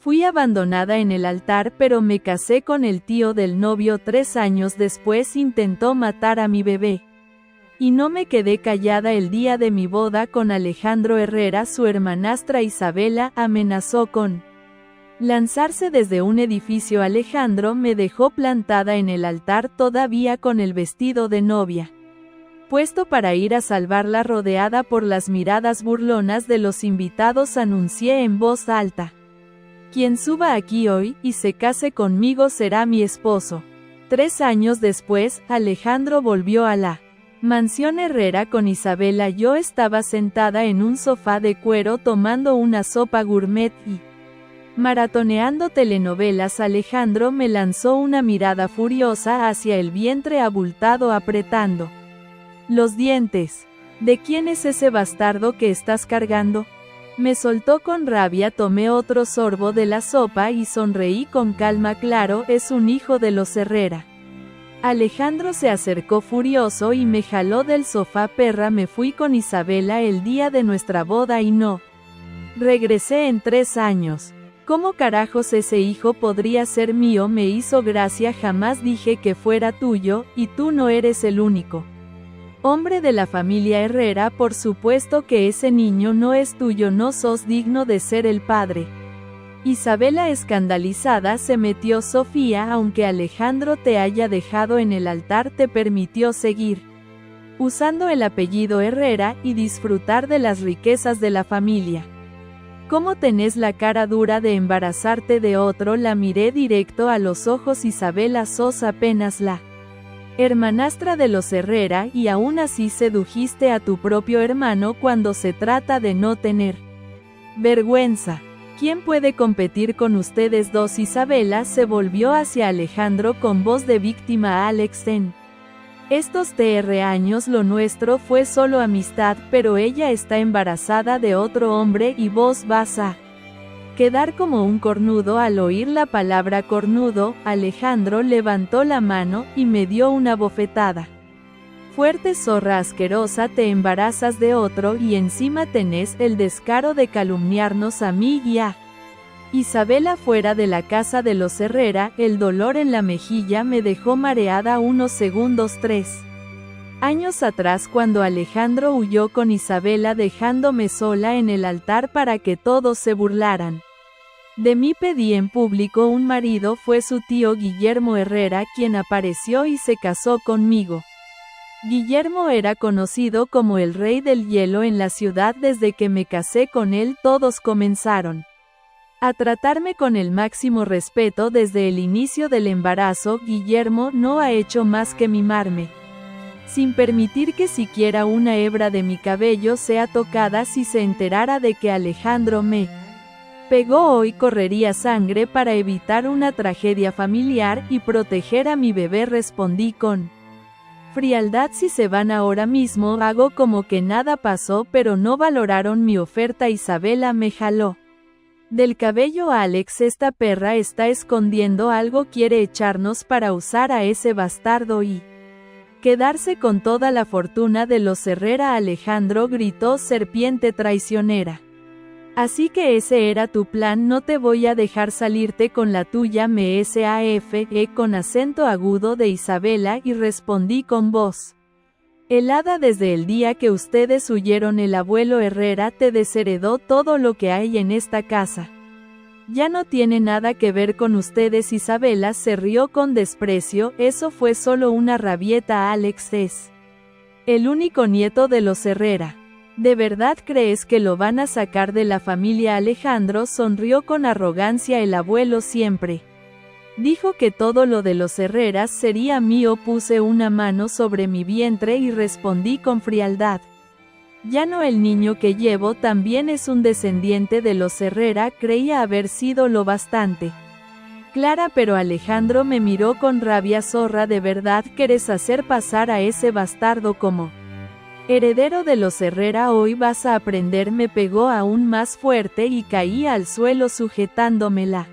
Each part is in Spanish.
Fui abandonada en el altar, pero me casé con el tío del novio. 3 años después intentó matar a mi bebé. Y no me quedé callada. El día de mi boda con Alejandro Herrera, su hermanastra Isabela amenazó con lanzarse desde un edificio. Alejandro me dejó plantada en el altar, todavía con el vestido de novia puesto para ir a salvarla. Rodeada por las miradas burlonas de los invitados, anuncié en voz alta: quien suba aquí hoy y se case conmigo será mi esposo. 3 años después, Alejandro volvió a la mansión Herrera con Isabela. Yo estaba sentada en un sofá de cuero tomando una sopa gourmet y maratoneando telenovelas. Alejandro me lanzó una mirada furiosa hacia el vientre abultado, apretando los dientes. ¿De quién es ese bastardo que estás cargando? Me soltó con rabia. Tomé otro sorbo de la sopa y sonreí con calma. Claro, es un hijo de los Herrera. Alejandro se acercó furioso y me jaló del sofá. Perra, me fui con Isabela el día de nuestra boda y no regresé en 3 años. ¿Cómo carajos ese hijo podría ser mío? Me hizo gracia. Jamás dije que fuera tuyo, y tú no eres el único hombre de la familia Herrera. Por supuesto que ese niño no es tuyo, no sos digno de ser el padre. Isabela, escandalizada, se metió. Sofía, aunque Alejandro te haya dejado en el altar, te permitió seguir usando el apellido Herrera y disfrutar de las riquezas de la familia. ¿Cómo tenés la cara dura de embarazarte de otro? La miré directo a los ojos. Isabela, sos apenas la hermanastra de los Herrera y aún así sedujiste a tu propio hermano. Cuando se trata de no tener vergüenza, ¿quién puede competir con ustedes dos? Isabela se volvió hacia Alejandro con voz de víctima. Alex, en estos 3 años lo nuestro fue solo amistad, pero ella está embarazada de otro hombre y vos vas a quedar como un cornudo. Al oír la palabra cornudo, Alejandro levantó la mano y me dio una bofetada fuerte. Zorra asquerosa, te embarazas de otro y encima tenés el descaro de calumniarnos a mí y a Isabela fuera de la casa de los Herrera. El dolor en la mejilla me dejó mareada unos segundos. 3 años atrás, cuando Alejandro huyó con Isabela dejándome sola en el altar para que todos se burlaran de mí, pedí en público un marido. Fue su tío Guillermo Herrera quien apareció y se casó conmigo. Guillermo era conocido como el rey del hielo en la ciudad. Desde que me casé con él, todos comenzaron a tratarme con el máximo respeto. Desde el inicio del embarazo, Guillermo no ha hecho más que mimarme, sin permitir que siquiera una hebra de mi cabello sea tocada. Si se enterara de que Alejandro me pegó hoy, correría sangre. Para evitar una tragedia familiar y proteger a mi bebé, respondí con frialdad: si se van ahora mismo, hago como que nada pasó. Pero no valoraron mi oferta. Isabela me jaló del cabello. Alex, esta perra está escondiendo algo, quiere echarnos para usar a ese bastardo y quedarse con toda la fortuna de los Herrera. Alejandro gritó: serpiente traicionera. Así que ese era tu plan. No te voy a dejar salirte con la tuya. Me safe con acento agudo de Isabela y respondí con voz helada: desde el día que ustedes huyeron, el abuelo Herrera te desheredó. Todo lo que hay en esta casa ya no tiene nada que ver con ustedes. Isabela se rió con desprecio: eso fue solo una rabieta. Alex es el único nieto de los Herrera. ¿De verdad crees que lo van a sacar de la familia? Alejandro sonrió con arrogancia. El abuelo siempre dijo que todo lo de los Herreras sería mío. Puse una mano sobre mi vientre y respondí con frialdad: ya no, el niño que llevo también es un descendiente de los Herrera. Creía haber sido lo bastante clara, pero Alejandro me miró con rabia. Zorra, ¿de verdad querés hacer pasar a ese bastardo como heredero de los Herrera? Hoy vas a aprender. Me pegó aún más fuerte y caí al suelo sujetándome la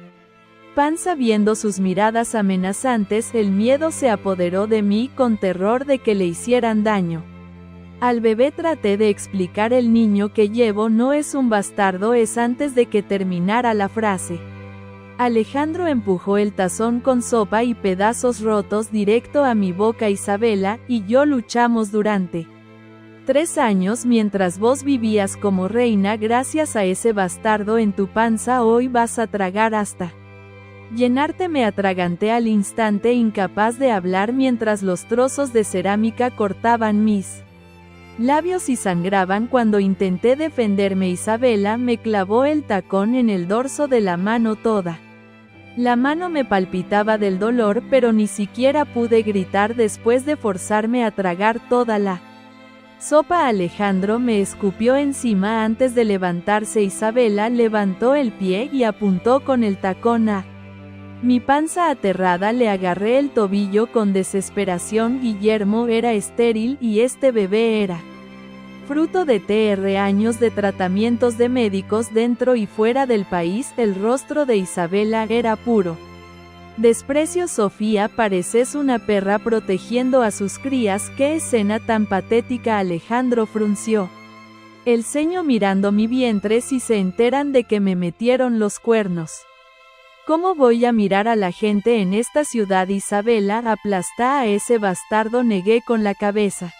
panza. Viendo sus miradas amenazantes, el miedo se apoderó de mí, con terror de que le hicieran daño al bebé. Traté de explicar: el niño que llevo no es un bastardo. Es antes de que terminara la frase, Alejandro empujó el tazón con sopa y pedazos rotos directo a mi boca. Isabela y yo luchamos durante 3 años mientras vos vivías como reina gracias a ese bastardo en tu panza. Hoy vas a tragar hasta llenarte. Me atraganté al instante, incapaz de hablar mientras los trozos de cerámica cortaban mis labios y sangraban. Cuando intenté defenderme, Isabela me clavó el tacón en el dorso de la mano. Toda la mano me palpitaba del dolor, pero ni siquiera pude gritar después de forzarme a tragar toda la sopa. Alejandro me escupió encima antes de levantarse. Isabela levantó el pie y apuntó con el tacón a mi panza. Aterrada le agarré el tobillo con desesperación. Guillermo era estéril y este bebé era fruto de años de tratamientos de médicos dentro y fuera del país. El rostro de Isabela era puro desprecio. Sofía, pareces una perra protegiendo a sus crías. ¡Qué escena tan patética! Alejandro frunció el ceño mirando mi vientre. Si se enteran de que me metieron los cuernos, ¿cómo voy a mirar a la gente en esta ciudad? Isabela, aplasta a ese bastardo, negué con la cabeza,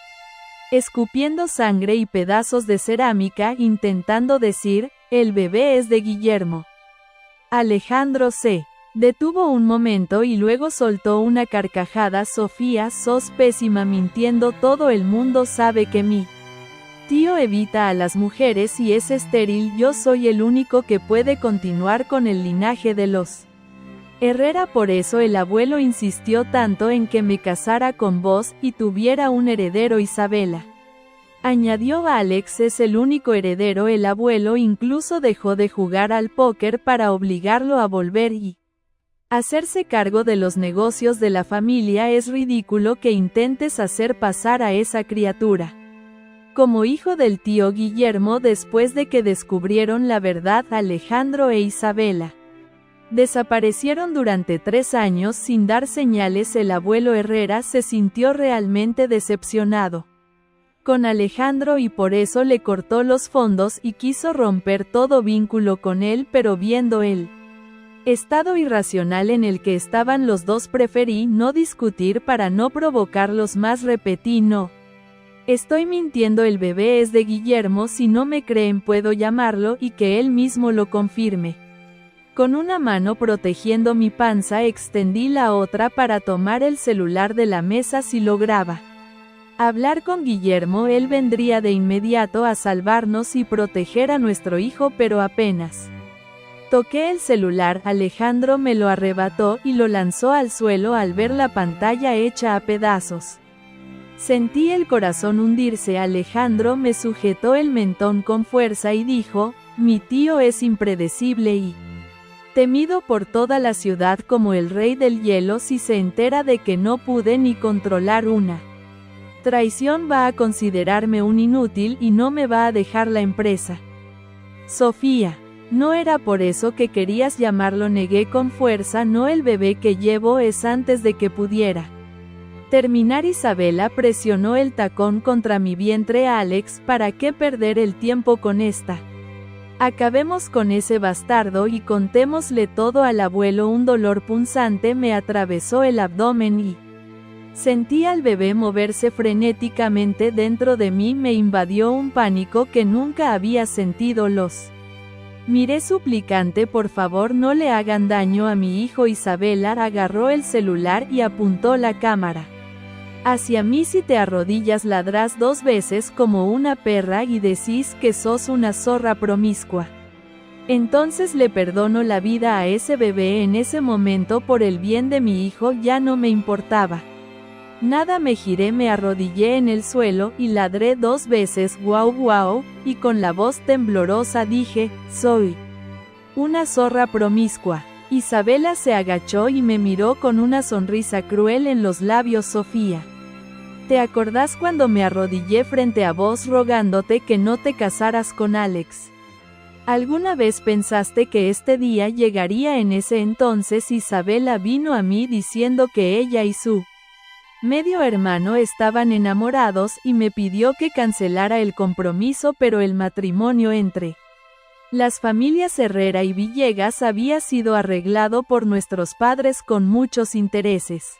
escupiendo sangre y pedazos de cerámica, intentando decir, el bebé es de Guillermo. Alejandro se detuvo un momento y luego soltó una carcajada. Sofía, sos pésima mintiendo. Todo el mundo sabe que mi tío evita a las mujeres y es estéril. Yo soy el único que puede continuar con el linaje de los Herrera. Por eso el abuelo insistió tanto en que me casara con vos y tuviera un heredero. Isabela añadió, Alex es el único heredero. El abuelo incluso dejó de jugar al póker para obligarlo a volver y hacerse cargo de los negocios de la familia. Es ridículo que intentes hacer pasar a esa criatura como hijo del tío Guillermo. Después de que descubrieron la verdad, Alejandro e Isabela desaparecieron durante 3 años sin dar señales. El abuelo Herrera se sintió realmente decepcionado con Alejandro y por eso le cortó los fondos y quiso romper todo vínculo con él, pero viendo el estado irracional en el que estaban los dos, preferí no discutir para no provocarlos más. Repetí, no estoy mintiendo, el bebé es de Guillermo. Si no me creen puedo llamarlo y que él mismo lo confirme. Con una mano protegiendo mi panza, extendí la otra para tomar el celular de la mesa. Si lograba hablar con Guillermo, él vendría de inmediato a salvarnos y proteger a nuestro hijo, pero apenas toqué el celular, Alejandro me lo arrebató y lo lanzó al suelo. Al ver la pantalla hecha a pedazos, sentí el corazón hundirse. Alejandro me sujetó el mentón con fuerza y dijo, mi tío es impredecible y temido por toda la ciudad como el rey del hielo. Si se entera de que no pude ni controlar una traición, va a considerarme un inútil y no me va a dejar la empresa. Sofía, no era por eso que querías llamarlo, negué con fuerza. No, el bebé que llevo es antes de que pudiera terminar. Isabela presionó el tacón contra mi vientre. Alex, ¿para qué perder el tiempo con esta? Acabemos con ese bastardo y contémosle todo al abuelo. Un dolor punzante me atravesó el abdomen y sentí al bebé moverse frenéticamente dentro de mí. Me invadió un pánico que nunca había sentido. Los miré suplicante, por favor no le hagan daño a mi hijo. Isabela agarró el celular y apuntó la cámara hacia mí. Si te arrodillas, ladrás 2 veces como una perra y decís que sos una zorra promiscua, entonces le perdono la vida a ese bebé. En ese momento, por el bien de mi hijo, ya no me importaba nada. Me giré, me arrodillé en el suelo y ladré 2 veces, guau guau, y con la voz temblorosa dije, soy una zorra promiscua. Isabela se agachó y me miró con una sonrisa cruel en los labios. Sofía, ¿te acordás cuando me arrodillé frente a vos rogándote que no te casaras con Alex? ¿Alguna vez pensaste que este día llegaría? En ese entonces Isabela vino a mí diciendo que ella y su medio hermano estaban enamorados y me pidió que cancelara el compromiso, pero el matrimonio entre Las familias Herrera y Villegas había sido arreglado por nuestros padres con muchos intereses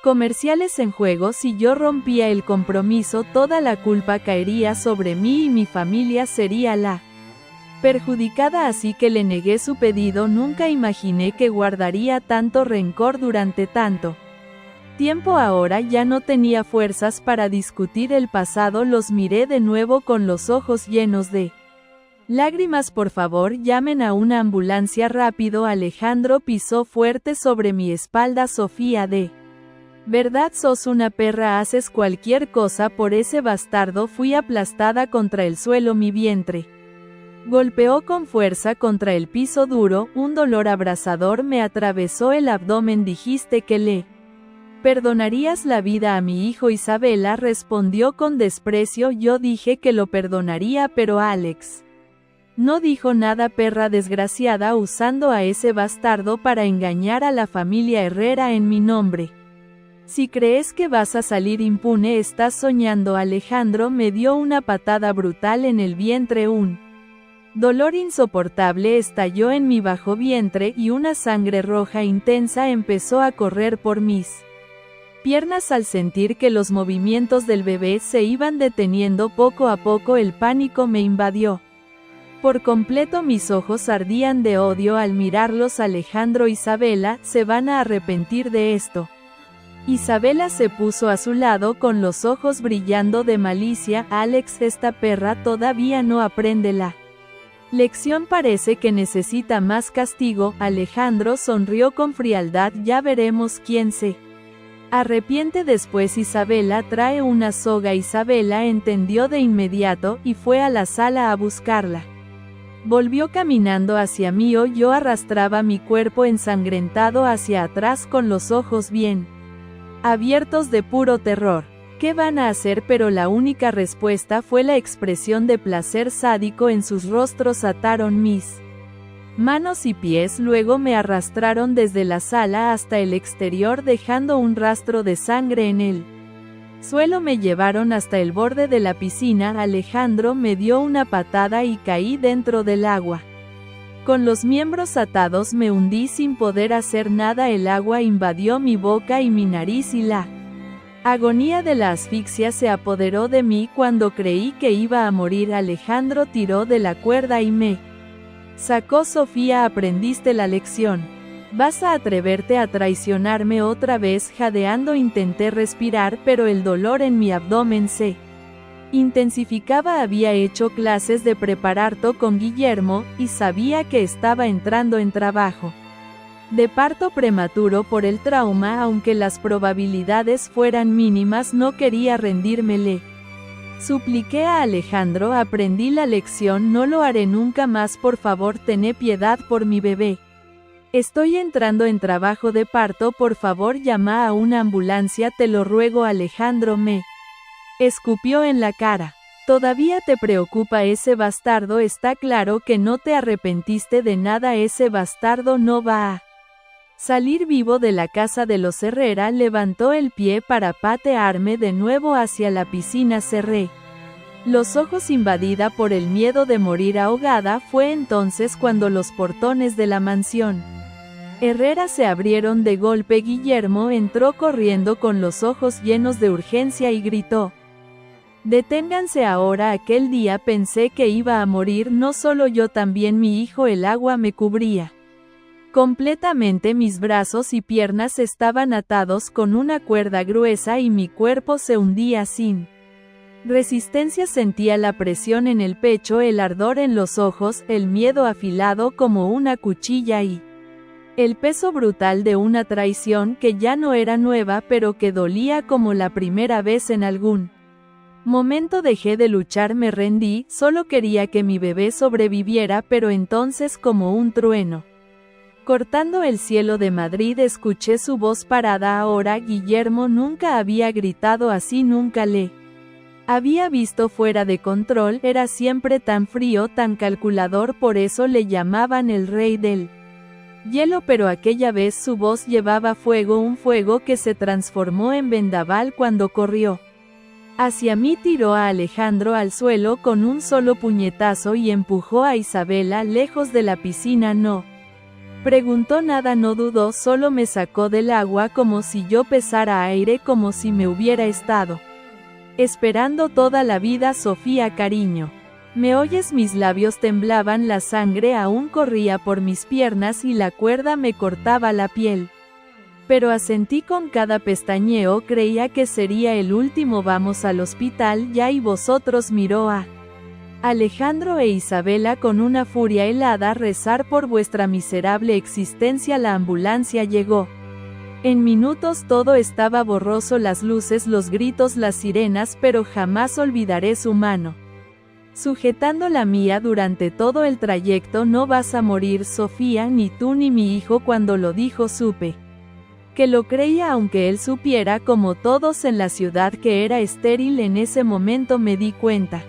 comerciales en juego. Si yo rompía el compromiso, toda la culpa caería sobre mí y mi familia sería la perjudicada, así que le negué su pedido. Nunca imaginé que guardaría tanto rencor durante tanto tiempo. Ahora ya no tenía fuerzas para discutir el pasado. Los miré de nuevo con los ojos llenos de lágrimas. Por favor, llamen a una ambulancia rápido. Alejandro pisó fuerte sobre mi espalda. Sofía, de verdad sos una perra, haces cualquier cosa por ese bastardo. Fui aplastada contra el suelo, mi vientre golpeó con fuerza contra el piso duro, un dolor abrasador me atravesó el abdomen. Dijiste que le perdonarías la vida a mi hijo. Isabela respondió con desprecio. Yo dije que lo perdonaría, pero Alex no dijo nada. Perra desgraciada, usando a ese bastardo para engañar a la familia Herrera en mi nombre. Si crees que vas a salir impune, estás soñando. Alejandro me dio una patada brutal en el vientre. Un dolor insoportable estalló en mi bajo vientre y una sangre roja intensa empezó a correr por mis piernas. Al sentir que los movimientos del bebé se iban deteniendo poco a poco, el pánico me invadió por completo. Mis ojos ardían de odio al mirarlos. Alejandro, Isabela, se van a arrepentir de esto. Isabela se puso a su lado con los ojos brillando de malicia. Alex, esta perra todavía no aprende la lección, parece que necesita más castigo. Alejandro sonrió con frialdad. Ya veremos quién se arrepiente después. Isabela, trae una soga. Isabela entendió de inmediato y fue a la sala a buscarla. Volvió caminando hacia mí. Yo arrastraba mi cuerpo ensangrentado hacia atrás con los ojos bien abiertos de puro terror. ¿Qué van a hacer? Pero la única respuesta fue la expresión de placer sádico en sus rostros. Ataron mis manos y pies, luego me arrastraron desde la sala hasta el exterior dejando un rastro de sangre en el suelo. Me llevaron hasta el borde de la piscina. Alejandro me dio una patada y caí dentro del agua. Con los miembros atados me hundí sin poder hacer nada. El agua invadió mi boca y mi nariz y la agonía de la asfixia se apoderó de mí. Cuando creí que iba a morir, Alejandro tiró de la cuerda y me sacó. Sofía, aprendiste la lección. ¿Vas a atreverte a traicionarme otra vez? Jadeando intenté respirar, pero el dolor en mi abdomen se intensificaba. Había hecho clases de preparto con Guillermo, y sabía que estaba entrando en trabajo de parto prematuro por el trauma. Aunque las probabilidades fueran mínimas, no quería rendirme. Le supliqué a Alejandro. Aprendí la lección, no lo haré nunca más. Por favor, tené piedad por mi bebé. Estoy entrando en trabajo de parto. Por favor, llama a una ambulancia, te lo ruego. Alejandro me escupió en la cara. ¿Todavía te preocupa ese bastardo? Está claro que no te arrepentiste de nada. Ese bastardo no va a salir vivo de la casa de los Herrera. Levantó el pie para patearme de nuevo hacia la piscina. Cerré los ojos invadida por el miedo de morir ahogada. Fue entonces cuando los portones de la mansión Herrera se abrieron de golpe. Guillermo entró corriendo con los ojos llenos de urgencia y gritó: «Deténganse ahora». Aquel día pensé que iba a morir, no solo yo, también mi hijo. El agua me cubría completamente. Mis brazos y piernas estaban atados con una cuerda gruesa y mi cuerpo se hundía sin resistencia. Sentía la presión en el pecho, el ardor en los ojos, el miedo afilado como una cuchilla y el peso brutal de una traición que ya no era nueva, pero que dolía como la primera vez. En algún momento dejé de luchar, me rendí, solo quería que mi bebé sobreviviera. Pero entonces, como un trueno cortando el cielo de Madrid, escuché su voz parada. Ahora Guillermo nunca había gritado así, nunca le había visto fuera de control. Era siempre tan frío, tan calculador, por eso le llamaban el rey del hielo. Pero aquella vez su voz llevaba fuego, un fuego que se transformó en vendaval cuando corrió Hacia mí tiró a Alejandro al suelo con un solo puñetazo y empujó a Isabela lejos de la piscina. No preguntó nada, no dudó, solo me sacó del agua como si yo pesara aire, como si me hubiera estado esperando toda la vida. Sofía, cariño. ¿Me oyes? Mis labios temblaban, la sangre aún corría por mis piernas y la cuerda me cortaba la piel. Pero asentí con cada pestañeo, creía que sería el último. Vamos al hospital ya. ¿Y vosotros? Miró a Alejandro e Isabela con una furia helada. Rezar por vuestra miserable existencia. La ambulancia llegó. En minutos todo estaba borroso, las luces, los gritos, las sirenas, pero jamás olvidaré su mano sujetando la mía durante todo el trayecto. No vas a morir, Sofía, ni tú ni mi hijo. Cuando lo dijo supe que lo creía, aunque él supiera, como todos en la ciudad, que era estéril. En ese momento me di cuenta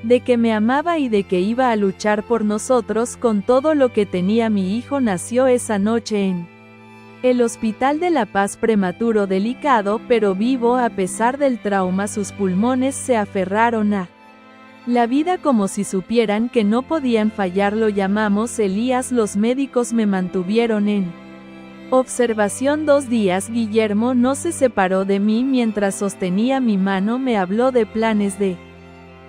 de que me amaba y de que iba a luchar por nosotros con todo lo que tenía. Mi hijo nació esa noche en el Hospital de La Paz, prematuro, delicado, pero vivo. A pesar del trauma, sus pulmones se aferraron a la vida como si supieran que no podían fallar. Lo llamamos Elías. Los médicos me mantuvieron en observación 2 días. Guillermo no se separó de mí mientras sostenía mi mano. Me habló de planes, de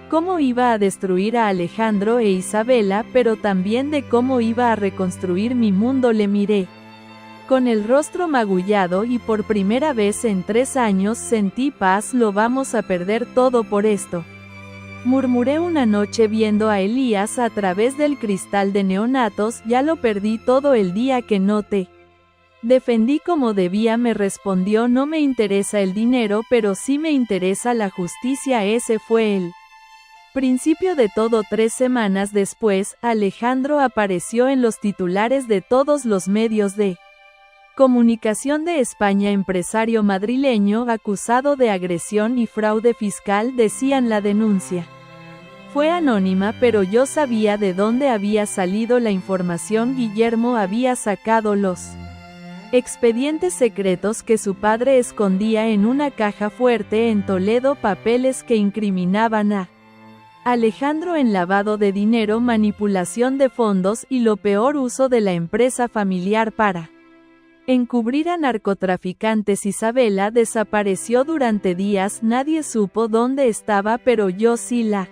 cómo iba a destruir a Alejandro e Isabela, pero también de cómo iba a reconstruir mi mundo. Le miré con el rostro magullado y por primera vez en 3 años sentí paz. Lo vamos a perder todo por esto, murmuré una noche viendo a Elías a través del cristal de neonatos. Ya lo perdí todo. El día que no te defendí como debía, me respondió. No me interesa el dinero, pero sí me interesa la justicia. Ese fue el principio de todo. 3 semanas después, Alejandro apareció en los titulares de todos los medios de comunicación de España. Empresario madrileño acusado de agresión y fraude fiscal, decían. La denuncia fue anónima, pero yo sabía de dónde había salido la información. Guillermo había sacado los expedientes secretos que su padre escondía en una caja fuerte en Toledo, papeles que incriminaban a Alejandro en lavado de dinero, manipulación de fondos y, lo peor, uso de la empresa familiar para encubrir a narcotraficantes. Isabela desapareció durante días. Nadie supo dónde estaba, pero yo sí la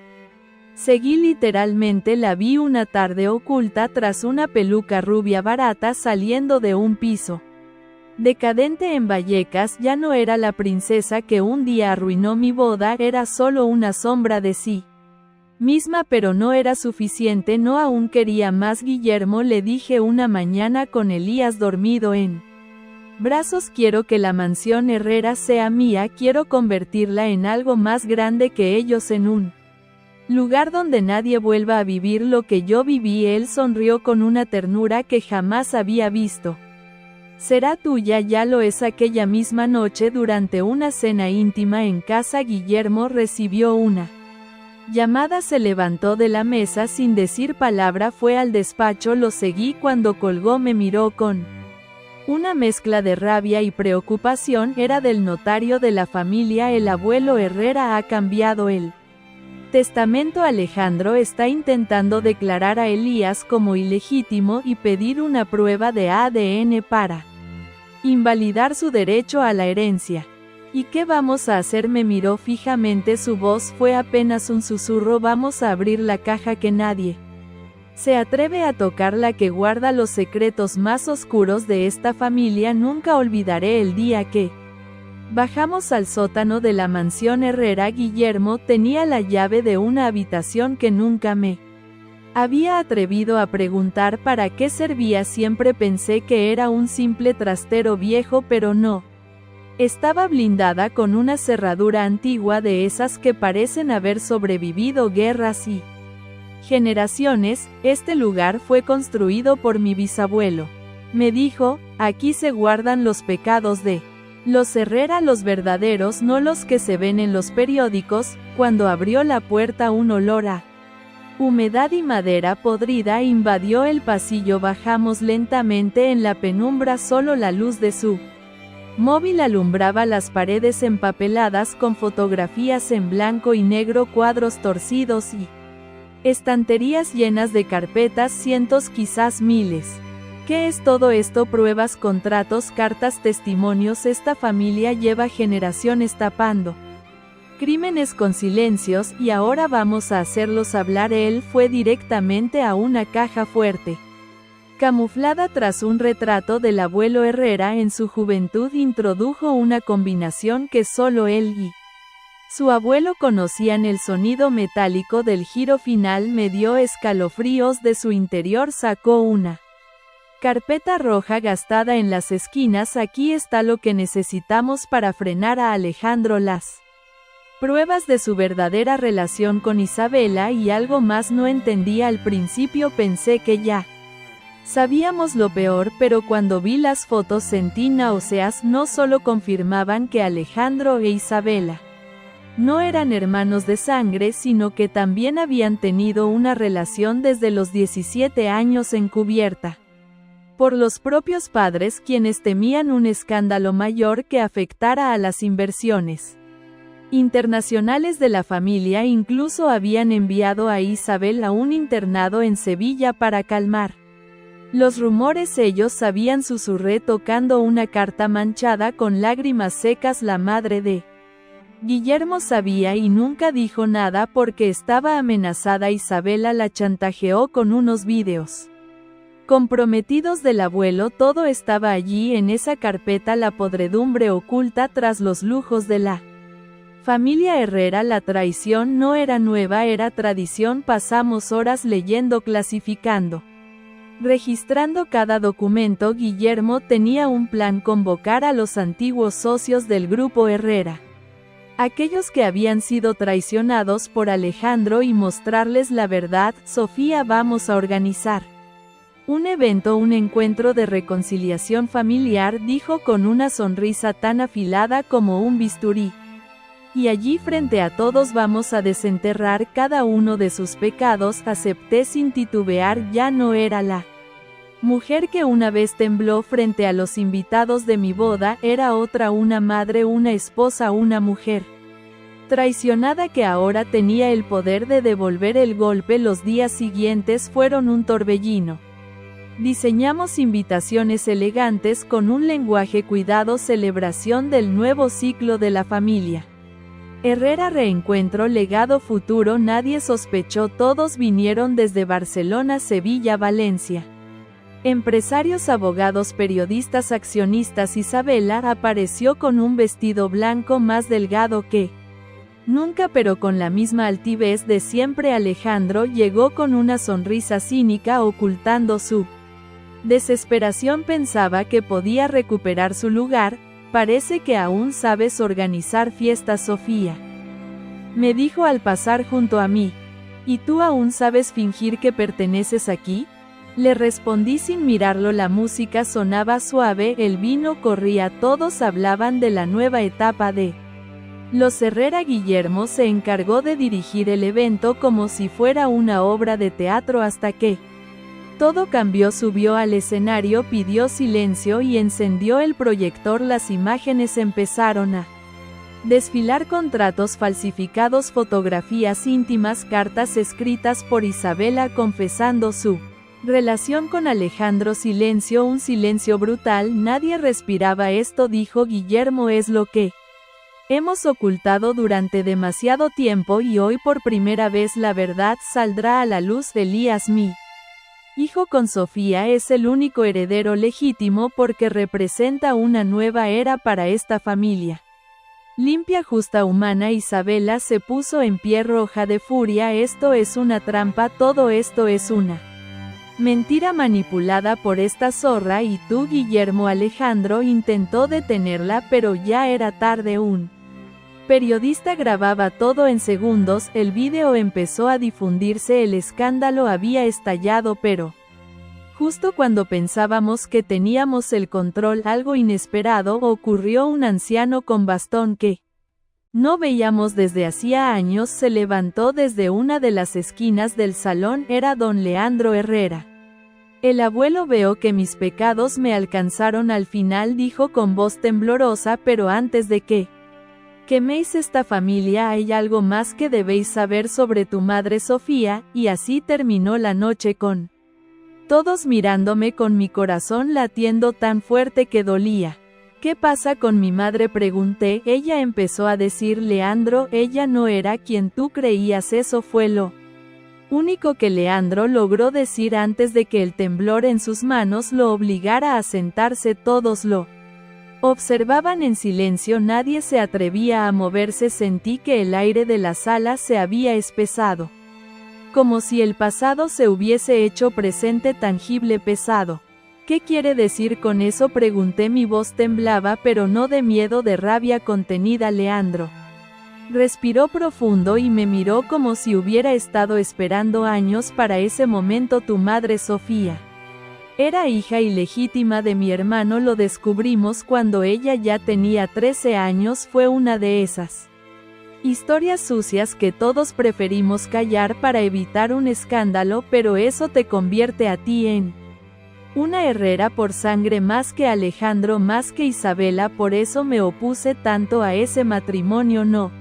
seguí. Literalmente la vi una tarde oculta tras una peluca rubia barata, saliendo de un piso decadente en Vallecas. Ya no era la princesa que un día arruinó mi boda, era solo una sombra de sí misma, pero no era suficiente. No, aún quería más. Guillermo, le dije una mañana con Elías dormido en brazos, quiero que la mansión Herrera sea mía. Quiero convertirla en algo más grande que ellos, en un lugar donde nadie vuelva a vivir lo que yo viví. Él sonrió con una ternura que jamás había visto. Será tuya. Ya lo es. Aquella misma noche, durante una cena íntima en casa, Guillermo recibió una llamada. Se levantó de la mesa sin decir palabra, fue al despacho. Lo seguí. Cuando colgó me miró con una mezcla de rabia y preocupación. Era del notario de la familia. El abuelo Herrera ha cambiado el testamento. Alejandro está intentando declarar a Elías como ilegítimo y pedir una prueba de ADN para invalidar su derecho a la herencia. ¿Y qué vamos a hacer? Me miró fijamente. Su voz fue apenas un susurro. Vamos a abrir la caja que nadie se atreve a tocar, la que guarda los secretos más oscuros de esta familia. Nunca olvidaré el día que bajamos al sótano de la mansión Herrera. Guillermo tenía la llave de una habitación que nunca me había atrevido a preguntar para qué servía. Siempre pensé que era un simple trastero viejo, pero no. Estaba blindada con una cerradura antigua, de esas que parecen haber sobrevivido guerras y generaciones. Este lugar fue construido por mi bisabuelo. Me dijo, aquí se guardan los pecados de los Herrera, los verdaderos, no los que se ven en los periódicos. Cuando abrió la puerta, un olor a humedad y madera podrida invadió el pasillo. Bajamos lentamente en la penumbra, solo la luz de su móvil alumbraba las paredes empapeladas con fotografías en blanco y negro, cuadros torcidos y estanterías llenas de carpetas, cientos, quizás miles. ¿Qué es todo esto? Pruebas, contratos, cartas, testimonios. Esta familia lleva generaciones tapando crímenes con silencios, y ahora vamos a hacerlos hablar. Él fue directamente a una caja fuerte, camuflada tras un retrato del abuelo Herrera en su juventud. Introdujo una combinación que solo él y su abuelo conocían. El sonido metálico del giro final me dio escalofríos. De su interior sacó una carpeta roja gastada en las esquinas. Aquí está lo que necesitamos para frenar a Alejandro. Las pruebas de su verdadera relación con Isabela y algo más. No entendía al principio, pensé que ya sabíamos lo peor, pero cuando vi las fotos sentí náuseas. No solo confirmaban que Alejandro e Isabela no eran hermanos de sangre, sino que también habían tenido una relación desde los 17 años encubierta por los propios padres, quienes temían un escándalo mayor que afectara a las inversiones internacionales de la familia. Incluso habían enviado a Isabel a un internado en Sevilla para calmar los rumores. Ellos sabían, susurré tocando una carta manchada con lágrimas secas. La madre de Guillermo sabía y nunca dijo nada porque estaba amenazada. Isabela la chantajeó con unos vídeos comprometidos del abuelo. Todo estaba allí en esa carpeta, la podredumbre oculta tras los lujos de la familia Herrera. La traición no era nueva, era tradición. Pasamos horas leyendo, clasificando, registrando cada documento. Guillermo tenía un plan: convocar a los antiguos socios del grupo Herrera, aquellos que habían sido traicionados por Alejandro, y mostrarles la verdad. Sofía, vamos a organizar un evento, un encuentro de reconciliación familiar, dijo con una sonrisa tan afilada como un bisturí. Y allí frente a todos vamos a desenterrar cada uno de sus pecados. Acepté sin titubear. Ya no era la mujer que una vez tembló frente a los invitados de mi boda, era otra, una madre, una esposa, una mujer traicionada que ahora tenía el poder de devolver el golpe. Los días siguientes fueron un torbellino. Diseñamos invitaciones elegantes con un lenguaje cuidado, celebración del nuevo ciclo de la familia Herrera, reencuentro, legado futuro. Nadie sospechó, todos vinieron desde Barcelona, Sevilla, Valencia. Empresarios, abogados, periodistas, accionistas. Isabela apareció con un vestido blanco más delgado que nunca, pero con la misma altivez de siempre. Alejandro llegó con una sonrisa cínica, ocultando su desesperación. Pensaba que podía recuperar su lugar. Parece que aún sabes organizar fiestas, Sofía, me dijo al pasar junto a mí. ¿Y tú aún sabes fingir que perteneces aquí? Le respondí sin mirarlo. La música sonaba suave, el vino corría, todos hablaban de la nueva etapa de los Herrera. Guillermo se encargó de dirigir el evento como si fuera una obra de teatro, hasta que todo cambió. Subió al escenario, pidió silencio y encendió el proyector. Las imágenes empezaron a desfilar: contratos falsificados, fotografías íntimas, cartas escritas por Isabela confesando su relación con Alejandro. Silencio, un silencio brutal. Nadie respiraba. Esto, dijo Guillermo, es lo que hemos ocultado durante demasiado tiempo, y hoy por primera vez la verdad saldrá a la luz. Elías, mi hijo con Sofía, es el único heredero legítimo porque representa una nueva era para esta familia. Limpia, justa, humana. Isabela se puso en pie, roja de furia. Esto es una trampa, todo esto es una mentira manipulada por esta zorra. Y tú, Guillermo. Alejandro intentó detenerla, pero ya era tarde. Un periodista grababa todo en segundos. El vídeo empezó a difundirse. El escándalo había estallado, pero justo cuando pensábamos que teníamos el control, algo inesperado ocurrió. Un anciano con bastón que no veíamos desde hacía años se levantó desde una de las esquinas del salón. Era don Leandro Herrera. El abuelo veo que mis pecados me alcanzaron al final, dijo con voz temblorosa, pero antes de que queméis esta familia hay algo más que debéis saber sobre tu madre Sofía, y así terminó la noche con todos mirándome con mi corazón latiendo tan fuerte que dolía. ¿Qué pasa con mi madre?, pregunté. Ella empezó a decir, Leandro, ella no era quien tú creías, eso fue lo único que Leandro logró decir antes de que el temblor en sus manos lo obligara a sentarse. Todos lo observaban en silencio, nadie se atrevía a moverse. Sentí que el aire de la sala se había espesado, como si el pasado se hubiese hecho presente, tangible, pesado. ¿Qué quiere decir con eso?, pregunté. Mi voz temblaba, pero no de miedo, de rabia contenida. Leandro respiró profundo y me miró como si hubiera estado esperando años para ese momento. Tu madre Sofía era hija ilegítima de mi hermano, lo descubrimos cuando ella ya tenía 13 años, fue una de esas historias sucias que todos preferimos callar para evitar un escándalo, pero eso te convierte a ti en una Herrera por sangre, más que Alejandro, más que Isabela. Por eso me opuse tanto a ese matrimonio. No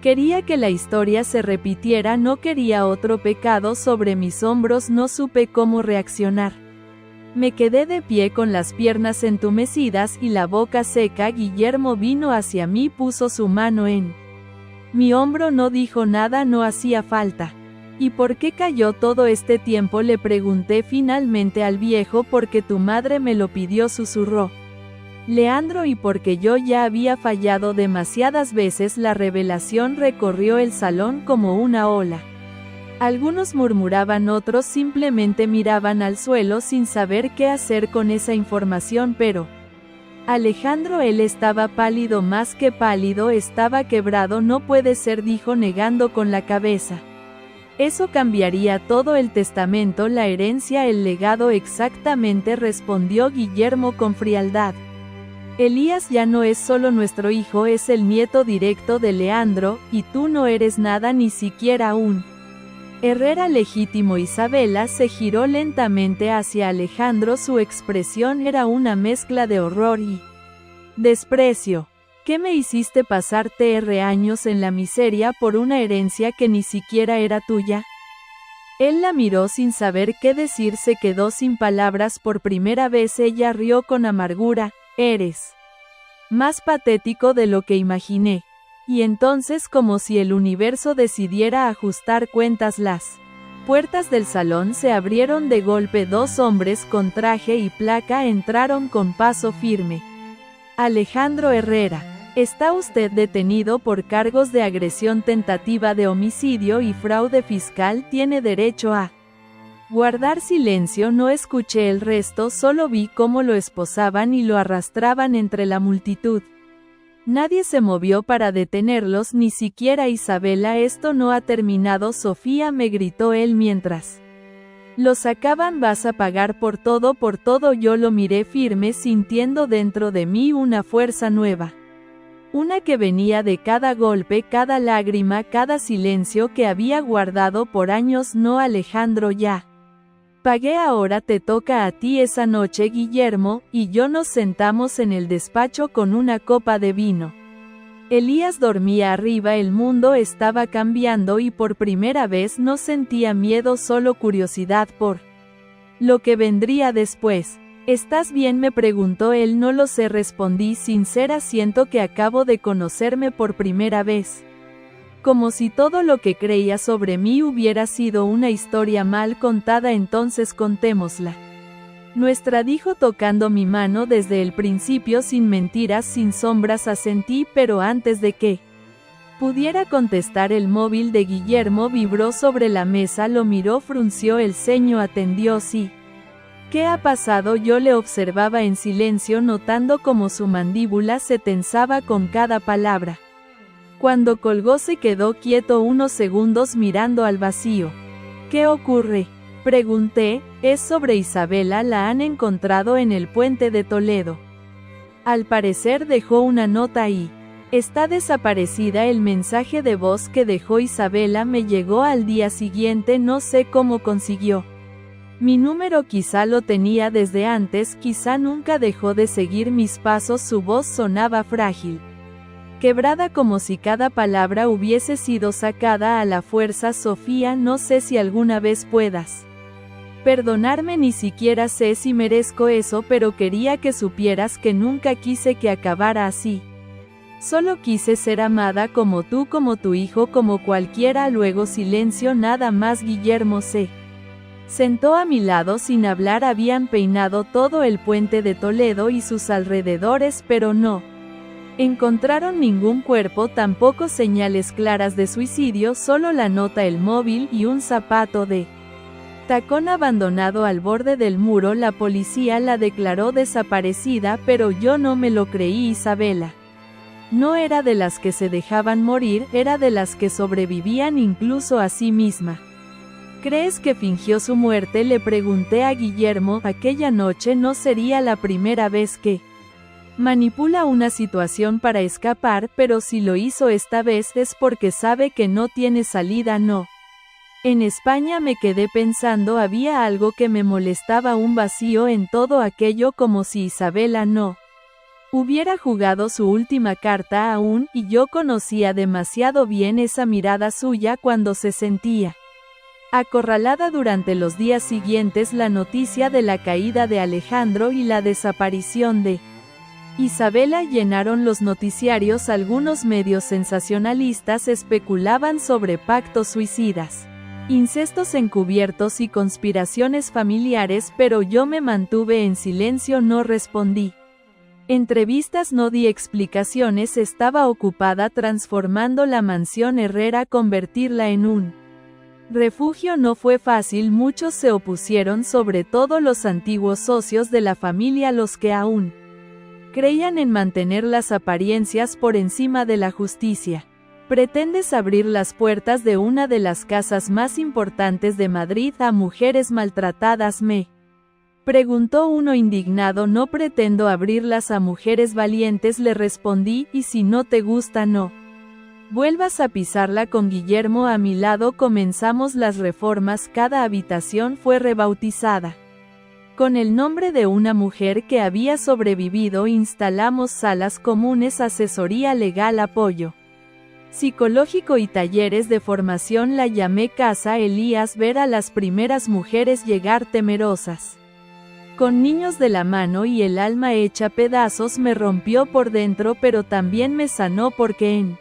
quería que la historia se repitiera, no quería otro pecado sobre mis hombros. No supe cómo reaccionar. Me quedé de pie con las piernas entumecidas y la boca seca. Guillermo vino hacia mí, puso su mano en mi hombro, no dijo nada, no hacía falta. ¿Y por qué cayó todo este tiempo?, le pregunté finalmente al viejo. Porque tu madre me lo pidió, susurró Leandro, y porque yo ya había fallado demasiadas veces. La revelación recorrió el salón como una ola. Algunos murmuraban, otros simplemente miraban al suelo sin saber qué hacer con esa información. Pero Alejandro, él estaba pálido, más que pálido, estaba quebrado. No puede ser, dijo negando con la cabeza. Eso cambiaría todo: el testamento, la herencia, el legado. Exactamente, respondió Guillermo con frialdad. Elías ya no es solo nuestro hijo, es el nieto directo de Leandro, y tú no eres nada, ni siquiera un Herrera legítimo. Isabela se giró lentamente hacia Alejandro, su expresión era una mezcla de horror y desprecio. ¿Qué me hiciste pasar años en la miseria por una herencia que ni siquiera era tuya? Él la miró sin saber qué decir, se quedó sin palabras. Por primera vez ella rió con amargura. Eres más patético de lo que imaginé. Y entonces, como si el universo decidiera ajustar cuentas, las puertas del salón se abrieron de golpe. 2 hombres con traje y placa entraron con paso firme. Alejandro Herrera, está usted detenido por cargos de agresión, tentativa de homicidio y fraude fiscal. Tiene derecho a guardar silencio. No escuché el resto, solo vi cómo lo esposaban y lo arrastraban entre la multitud. Nadie se movió para detenerlos, ni siquiera Isabela. Esto no ha terminado, Sofía, me gritó él mientras lo sacaban. Vas a pagar por todo, por todo. Yo lo miré firme, sintiendo dentro de mí una fuerza nueva. Una que venía de cada golpe, cada lágrima, cada silencio que había guardado por años. No, Alejandro, ya pagué, ahora te toca a ti. Esa noche Guillermo y yo nos sentamos en el despacho con una copa de vino. Elías dormía arriba, el mundo estaba cambiando y por primera vez no sentía miedo, solo curiosidad por lo que vendría después. ¿Estás bien?, me preguntó él. No lo sé, respondí sincera, siento que acabo de conocerme por primera vez. Como si todo lo que creía sobre mí hubiera sido una historia mal contada. Entonces contémosla nuestra, dijo tocando mi mano desde el principio, sin mentiras, sin sombras. Asentí, pero antes de que pudiera contestar el móvil de Guillermo vibró sobre la mesa. Lo miró, frunció el ceño, atendió. Sí. ¿Qué ha pasado? Yo le observaba en silencio, notando cómo su mandíbula se tensaba con cada palabra. Cuando colgó se quedó quieto unos segundos mirando al vacío. ¿Qué ocurre?, pregunté. Es sobre Isabela, la han encontrado en el puente de Toledo. Al parecer dejó una nota ahí. Está desaparecida. El mensaje de voz que dejó Isabela me llegó al día siguiente, no sé cómo consiguió Mi número quizá lo tenía desde antes, quizá nunca dejó de seguir mis pasos, su voz sonaba frágil, quebrada, como si cada palabra hubiese sido sacada a la fuerza. Sofía, no sé si alguna vez puedas perdonarme, ni siquiera sé si merezco eso, pero quería que supieras que nunca quise que acabara así. Solo quise ser amada como tú, como tu hijo, como cualquiera. Luego silencio, nada más. Guillermo se sentó a mi lado sin hablar. Habían peinado todo el puente de Toledo y sus alrededores, pero no encontraron ningún cuerpo, tampoco señales claras de suicidio, solo la nota, el móvil y un zapato de tacón abandonado al borde del muro. La policía la declaró desaparecida, pero yo no me lo creí. Isabela no era de las que se dejaban morir, era de las que sobrevivían incluso a sí misma. ¿Crees que fingió su muerte?, le pregunté a Guillermo. Aquella noche no sería la primera vez que manipula una situación para escapar, pero si lo hizo esta vez es porque sabe que no tiene salida. No. En España me quedé pensando, había algo que me molestaba, un vacío en todo aquello, como si Isabela no hubiera jugado su última carta aún, y yo conocía demasiado bien esa mirada suya cuando se sentía acorralada. Durante los días siguientes, la noticia de la caída de Alejandro y la desaparición de Isabela llenaron los noticiarios. Algunos medios sensacionalistas especulaban sobre pactos suicidas, incestos encubiertos y conspiraciones familiares, pero yo me mantuve en silencio, no respondí entrevistas, no di explicaciones, estaba ocupada transformando la mansión Herrera, convertirla en un refugio. No fue fácil, muchos se opusieron, sobre todo los antiguos socios de la familia, los que aún creían en mantener las apariencias por encima de la justicia. ¿Pretendes abrir las puertas de una de las casas más importantes de Madrid a mujeres maltratadas?, me preguntó uno indignado. No pretendo abrirlas a mujeres valientes, le respondí, y si no te gusta, no vuelvas a pisarla. Con Guillermo a mi lado comenzamos las reformas. Cada habitación fue rebautizada con el nombre de una mujer que había sobrevivido. Instalamos salas comunes, asesoría legal, apoyo psicológico y talleres de formación. La llamé Casa Elías. Ver a las primeras mujeres llegar temerosas, con niños de la mano y el alma hecha pedazos, me rompió por dentro, pero también me sanó, porque en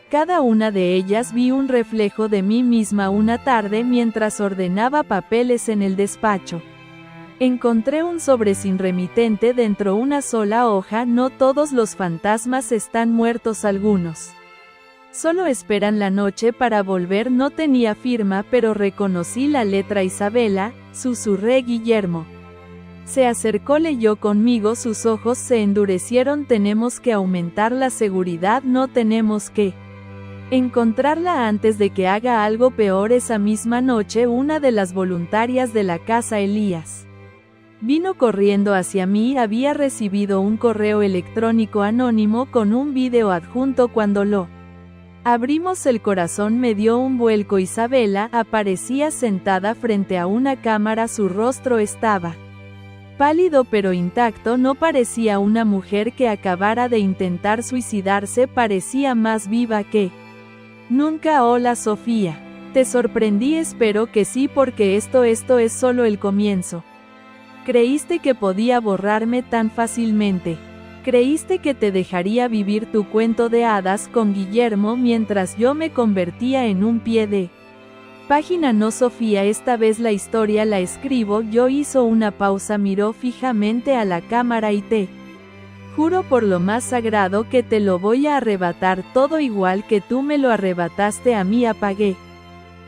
cada una de ellas vi un reflejo de mí misma. Una tarde, mientras ordenaba papeles en el despacho, encontré un sobre sin remitente, dentro una sola hoja. No todos los fantasmas están muertos, algunos solo esperan la noche para volver. No tenía firma, pero reconocí la letra. Isabela, susurré. Guillermo se acercó, leyó conmigo, sus ojos se endurecieron. Tenemos que aumentar la seguridad, no tenemos que encontrarla antes de que haga algo peor. Esa misma noche, una de las voluntarias de la Casa Elías vino corriendo hacia mí. Había recibido un correo electrónico anónimo con un video adjunto. Cuando lo abrimos, el corazón me dio un vuelco. Isabela aparecía sentada frente a una cámara, su rostro estaba pálido pero intacto, no parecía una mujer que acabara de intentar suicidarse, parecía más viva que nunca. Hola Sofía. Te sorprendí, espero que sí, porque esto es solo el comienzo. ¿Creíste que podía borrarme tan fácilmente? ¿Creíste que te dejaría vivir tu cuento de hadas con Guillermo mientras yo me convertía en un pie de página? No, Sofía, esta vez la historia la escribo yo. Hizo una pausa, miró fijamente a la cámara. Y te juro por lo más sagrado que te lo voy a arrebatar todo, igual que tú me lo arrebataste a mí. Apagué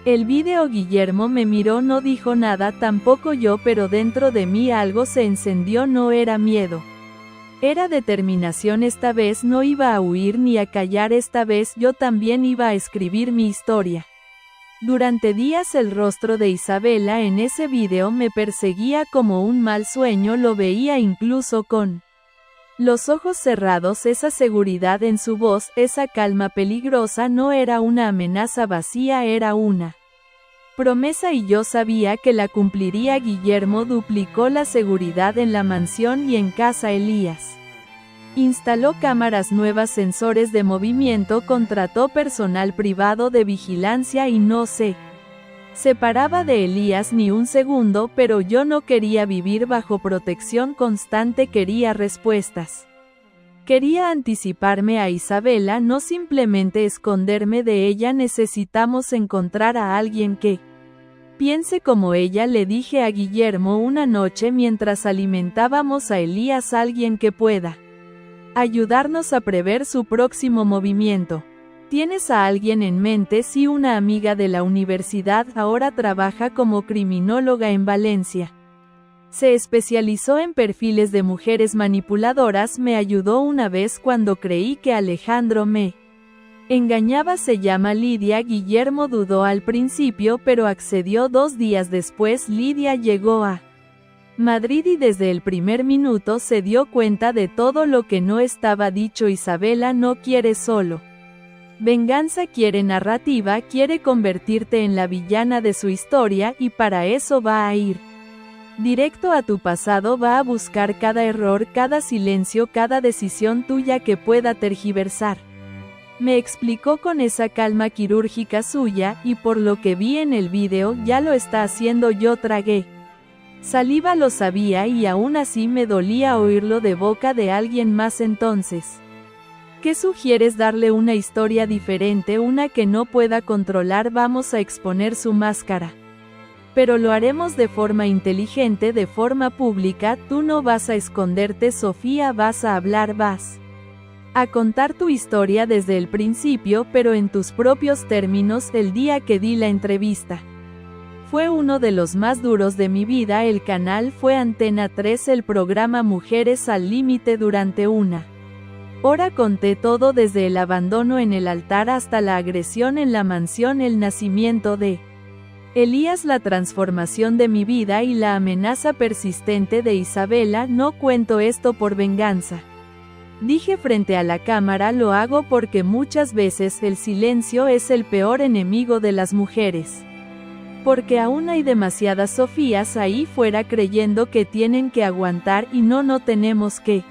el video. Guillermo me miró, no dijo nada, tampoco yo, pero dentro de mí algo se encendió. No era miedo, era determinación. Esta vez no iba a huir ni a callar, esta vez yo también iba a escribir mi historia. Durante días el rostro de Isabela en ese video me perseguía como un mal sueño, lo veía incluso con los ojos cerrados. Esa seguridad en su voz, esa calma peligrosa, no era una amenaza vacía, era una Promesa y yo sabía que la cumpliría. Guillermo duplicó la seguridad en la mansión y en casa Elías. Instaló cámaras nuevas, sensores de movimiento, contrató personal privado de vigilancia y no se separaba de Elías ni un segundo, pero yo no quería vivir bajo protección constante, quería respuestas. Quería anticiparme a Isabela, no simplemente esconderme de ella. Necesitamos encontrar a alguien que piense como ella, le dije a Guillermo una noche mientras alimentábamos a Elías, alguien que pueda ayudarnos a prever su próximo movimiento. ¿Tienes a alguien en mente? Sí, una amiga de la universidad, ahora trabaja como criminóloga en Valencia. Se especializó en perfiles de mujeres manipuladoras, me ayudó una vez cuando creí que Alejandro me engañaba. Se llama Lidia. Guillermo dudó al principio, pero accedió. 2 días después Lidia llegó a Madrid y desde el primer minuto se dio cuenta de todo lo que no estaba dicho. Isabela no quiere solo venganza, quiere narrativa, quiere convertirte en la villana de su historia, y para eso va a ir directo a tu pasado, va a buscar cada error, cada silencio, cada decisión tuya que pueda tergiversar. Me explicó con esa calma quirúrgica suya, y por lo que vi en el video ya lo está haciendo. Yo tragué saliva, lo sabía, y aún así me dolía oírlo de boca de alguien más. Entonces, ¿qué sugieres? Darle una historia diferente, una que no pueda controlar. Vamos a exponer su máscara. Pero lo haremos de forma inteligente, de forma pública. Tú no vas a esconderte, Sofía, vas a hablar, vas a contar tu historia desde el principio, pero en tus propios términos. El día que di la entrevista fue uno de los más duros de mi vida. El canal fue Antena 3, el programa Mujeres al Límite. Durante una hora conté todo, desde el abandono en el altar hasta la agresión en la mansión, el nacimiento de Elías, la transformación de mi vida y la amenaza persistente de Isabela. No cuento esto por venganza, dije frente a la cámara, lo hago porque muchas veces el silencio es el peor enemigo de las mujeres. Porque aún hay demasiadas Sofías ahí fuera creyendo que tienen que aguantar, y no tenemos que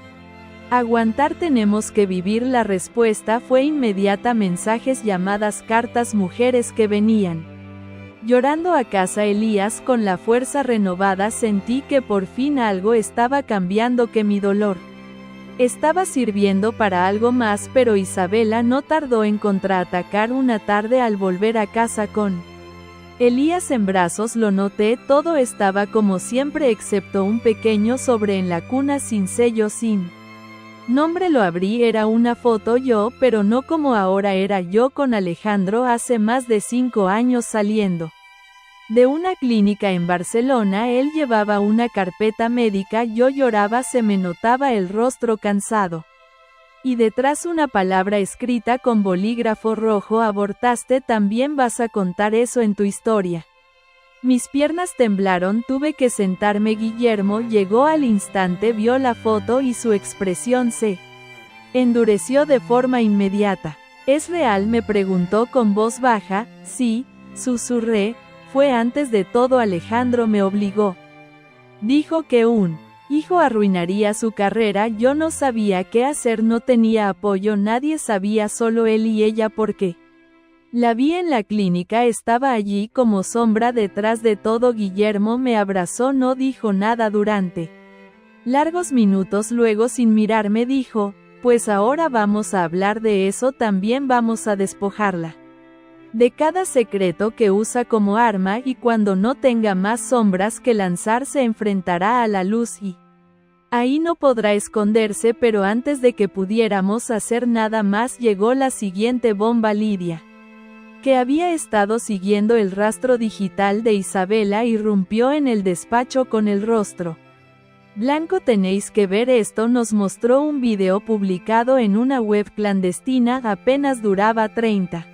aguantar, tenemos que vivir. La respuesta fue inmediata: mensajes, llamadas, cartas, mujeres que venían llorando a casa. Elías, con la fuerza renovada, sentí que por fin algo estaba cambiando, que mi dolor estaba sirviendo para algo más. Pero Isabela no tardó en contraatacar. Una tarde al volver a casa con Elías en brazos, lo noté, todo estaba como siempre excepto un pequeño sobre en la cuna sin sello, sin nombre. Lo abrí, era una foto yo, pero no como ahora. Era yo con Alejandro hace más de 5 años, saliendo de una clínica en Barcelona. Él llevaba una carpeta médica, yo lloraba, se me notaba el rostro cansado. Y detrás una palabra escrita con bolígrafo rojo: abortaste. También vas a contar eso en tu historia. Mis piernas temblaron, tuve que sentarme. Guillermo llegó al instante, vio la foto y su expresión se endureció de forma inmediata. ¿Es real?, me preguntó con voz baja. Sí, susurré, fue antes de todo. Alejandro me obligó. Dijo que un hijo arruinaría su carrera. Yo no sabía qué hacer, no tenía apoyo, nadie sabía, solo él y ella. Porque la vi en la clínica, estaba allí como sombra detrás de todo. Guillermo me abrazó, no dijo nada durante largos minutos. Luego, sin mirarme, dijo: pues ahora vamos a hablar de eso, también vamos a despojarla de cada secreto que usa como arma, y cuando no tenga más sombras que lanzar se enfrentará a la luz y ahí no podrá esconderse. Pero antes de que pudiéramos hacer nada más llegó la siguiente bomba: Lidia, que había estado siguiendo el rastro digital de Isabela, irrumpió en el despacho con el rostro blanco. Tenéis que ver esto. Nos mostró un video publicado en una web clandestina, apenas duraba 30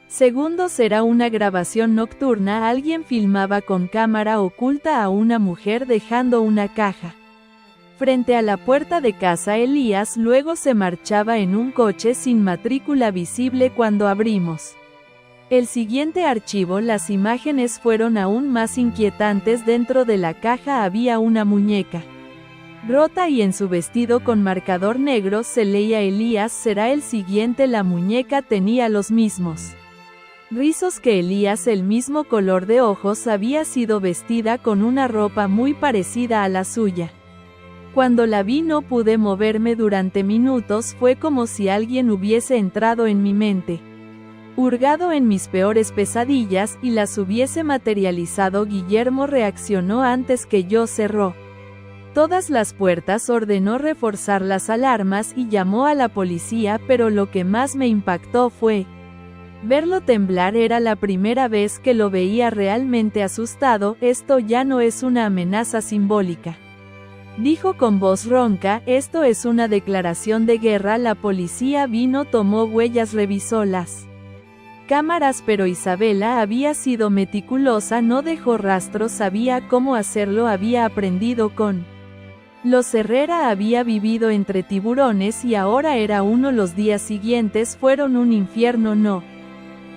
segundos. Era una grabación nocturna, alguien filmaba con cámara oculta a una mujer dejando una caja frente a la puerta de casa Elías, luego se marchaba en un coche sin matrícula visible. Cuando abrimos El siguiente archivo, las imágenes fueron aún más inquietantes. Dentro de la caja había una muñeca rota y en su vestido con marcador negro se leía Elías será el siguiente. La muñeca tenía los mismos rizos que Elías, el mismo color de ojos, había sido vestida con una ropa muy parecida a la suya. Cuando la vi no pude moverme durante minutos, fue como si alguien hubiese entrado en mi mente, hurgado en mis peores pesadillas y las hubiese materializado. Guillermo reaccionó antes que yo. Cerró todas las puertas, ordenó reforzar las alarmas y llamó a la policía, pero lo que más me impactó fue verlo temblar. Era la primera vez que lo veía realmente asustado. Esto ya no es una amenaza simbólica, dijo con voz ronca, esto es una declaración de guerra. La policía vino, tomó huellas, revisó las cámaras, pero Isabela había sido meticulosa, no dejó rastros, sabía cómo hacerlo, había aprendido con los Herrera, había vivido entre tiburones y ahora era uno. Los días siguientes fueron un infierno, no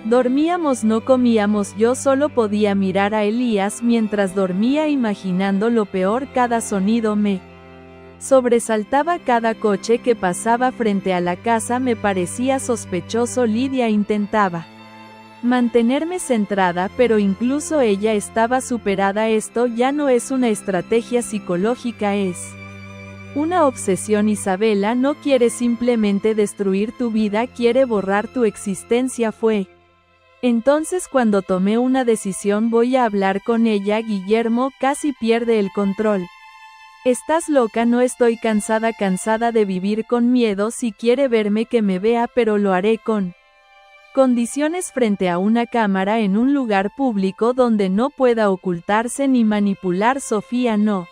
dormíamos, no comíamos, yo solo podía mirar a Elías mientras dormía imaginando lo peor. Cada sonido me sobresaltaba, cada coche que pasaba frente a la casa me parecía sospechoso. Lidia intentaba mantenerme centrada, pero incluso ella estaba superada. Esto ya no es una estrategia psicológica, es una obsesión. Isabela no quiere simplemente destruir tu vida, quiere borrar tu existencia. Fue entonces cuando tomé una decisión, voy a hablar con ella. Guillermo casi pierde el control. Estás loca, no estoy cansada de vivir con miedo. Si quiere verme que me vea, pero lo haré con condiciones, frente a una cámara en un lugar público donde no pueda ocultarse ni manipular. Sofía no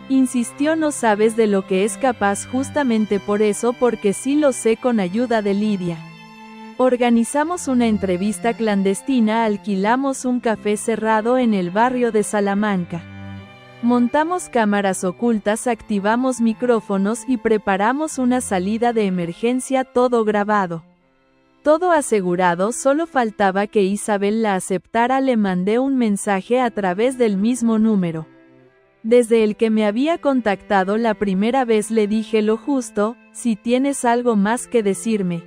insistió, no sabes de lo que es capaz. Justamente por eso, porque sí lo sé. Con ayuda de Lidia organizamos una entrevista clandestina, alquilamos un café cerrado en el barrio de Salamanca, montamos cámaras ocultas, activamos micrófonos y preparamos una salida de emergencia. Todo grabado, todo asegurado, solo faltaba que Isabel la aceptara. Le mandé un mensaje a través del mismo número desde el que me había contactado la primera vez. Le dije lo justo, si tienes algo más que decirme,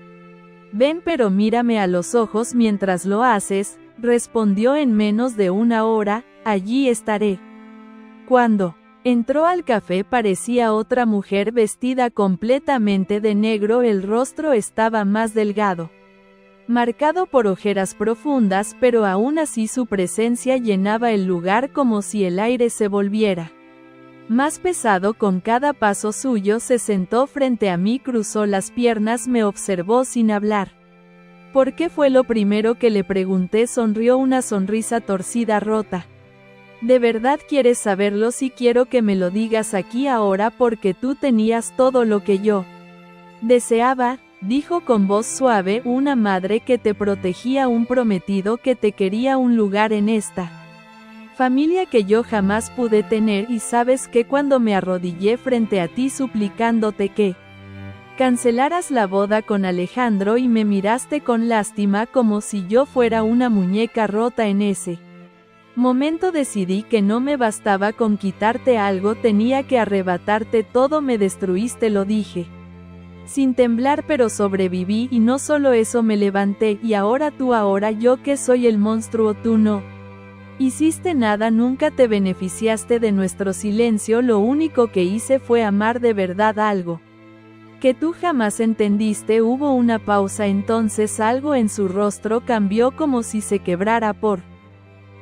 ven, pero mírame a los ojos mientras lo haces, respondió en menos de una hora, allí estaré. Cuando entró al café parecía otra mujer, vestida completamente de negro. El rostro estaba más delgado, marcado por ojeras profundas, pero aún así su presencia llenaba el lugar como si el aire se volviera más pesado con cada paso suyo. Se sentó frente a mí, cruzó las piernas, me observó sin hablar. ¿Por qué? Fue lo primero que le pregunté. Sonrió, una sonrisa torcida, rota. ¿De verdad quieres saberlo? Si quiero que me lo digas aquí ahora, porque tú tenías todo lo que yo deseaba, dijo con voz suave, una madre que te protegía, un prometido que te quería, un lugar en esta familia que yo jamás pude tener. Y sabes que cuando me arrodillé frente a ti suplicándote que cancelaras la boda con Alejandro y me miraste con lástima como si yo fuera una muñeca rota, en ese momento decidí que no me bastaba con quitarte algo, tenía que arrebatarte todo. Me destruiste, lo dije sin temblar, pero sobreviví, y no solo eso, me levanté. Y ahora tú, ahora yo que soy el monstruo, tú no hiciste nada, nunca te beneficiaste de nuestro silencio. Lo único que hice fue amar de verdad, algo que tú jamás entendiste. Hubo una pausa, entonces algo en su rostro cambió, como si se quebrara por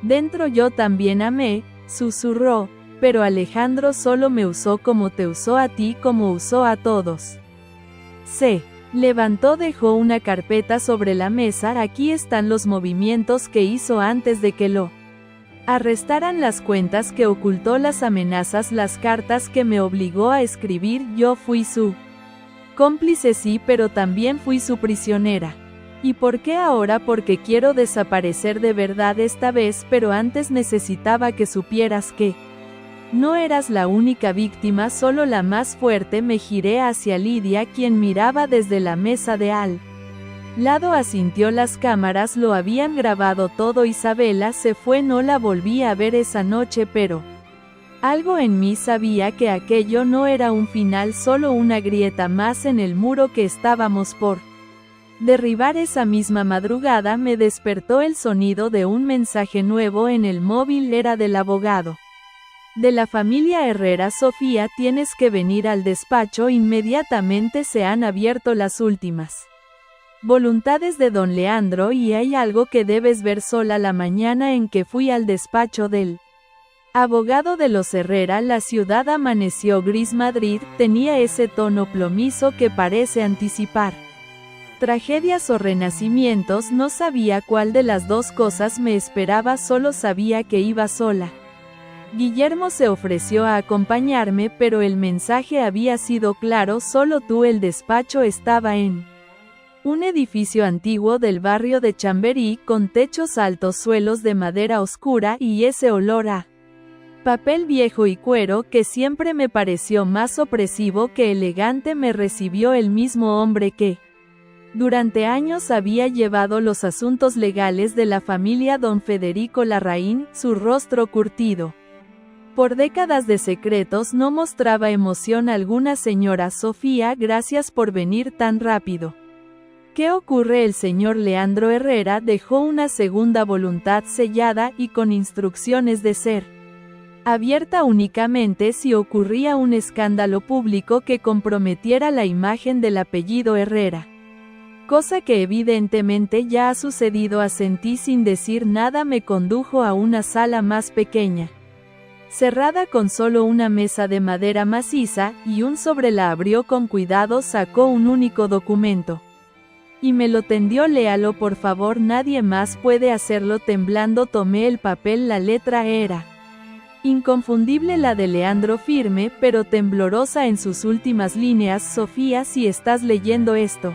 dentro. Yo también amé, susurró, pero Alejandro solo me usó como te usó a ti, como usó a todos. Se levantó, dejó una carpeta sobre la mesa. Aquí están los movimientos que hizo antes de que lo arrestaran, las cuentas que ocultó, las amenazas, las cartas que me obligó a escribir. Yo fui su cómplice, sí, pero también fui su prisionera. ¿Y por qué ahora? Porque quiero desaparecer de verdad esta vez, pero antes necesitaba que supieras que no eras la única víctima, solo la más fuerte. Me giré hacia Lidia, quien miraba desde la mesa de al Lado asintió. Las cámaras lo habían grabado todo. Isabela se fue, no la volví a ver esa noche, pero algo en mí sabía que aquello no era un final, solo una grieta más en el muro que estábamos por derribar. Esa misma madrugada me despertó el sonido de un mensaje nuevo en el móvil. Era del abogado de la familia Herrera. Sofía, tienes que venir al despacho inmediatamente, se han abierto las últimas voluntades de don Leandro y hay algo que debes ver sola. La mañana en que fui al despacho del abogado de los Herrera, la ciudad amaneció gris. Madrid tenía ese tono plomizo que parece anticipar tragedias o renacimientos. No sabía cuál de las dos cosas me esperaba, solo sabía que iba sola. Guillermo se ofreció a acompañarme, pero el mensaje había sido claro: solo tú. El despacho estaba en un edificio antiguo del barrio de Chamberí, con techos altos, suelos de madera oscura y ese olor a papel viejo y cuero que siempre me pareció más opresivo que elegante. Me recibió el mismo hombre que durante años había llevado los asuntos legales de la familia, don Federico Larraín. Su rostro curtido por décadas de secretos no mostraba emoción alguna. Señora Sofía, gracias por venir tan rápido. ¿Qué ocurre? El señor Leandro Herrera dejó una segunda voluntad sellada y con instrucciones de ser abierta únicamente si ocurría un escándalo público que comprometiera la imagen del apellido Herrera. Cosa que evidentemente ya ha sucedido. Asentí sin decir nada. Me condujo a una sala más pequeña, cerrada, con solo una mesa de madera maciza y un sobre. La abrió con cuidado, sacó un único documento y me lo tendió. Léalo, por favor, nadie más puede hacerlo. Temblando tomé el papel. La letra era inconfundible, la de Leandro, firme pero temblorosa en sus últimas líneas. Sofía, si estás leyendo esto,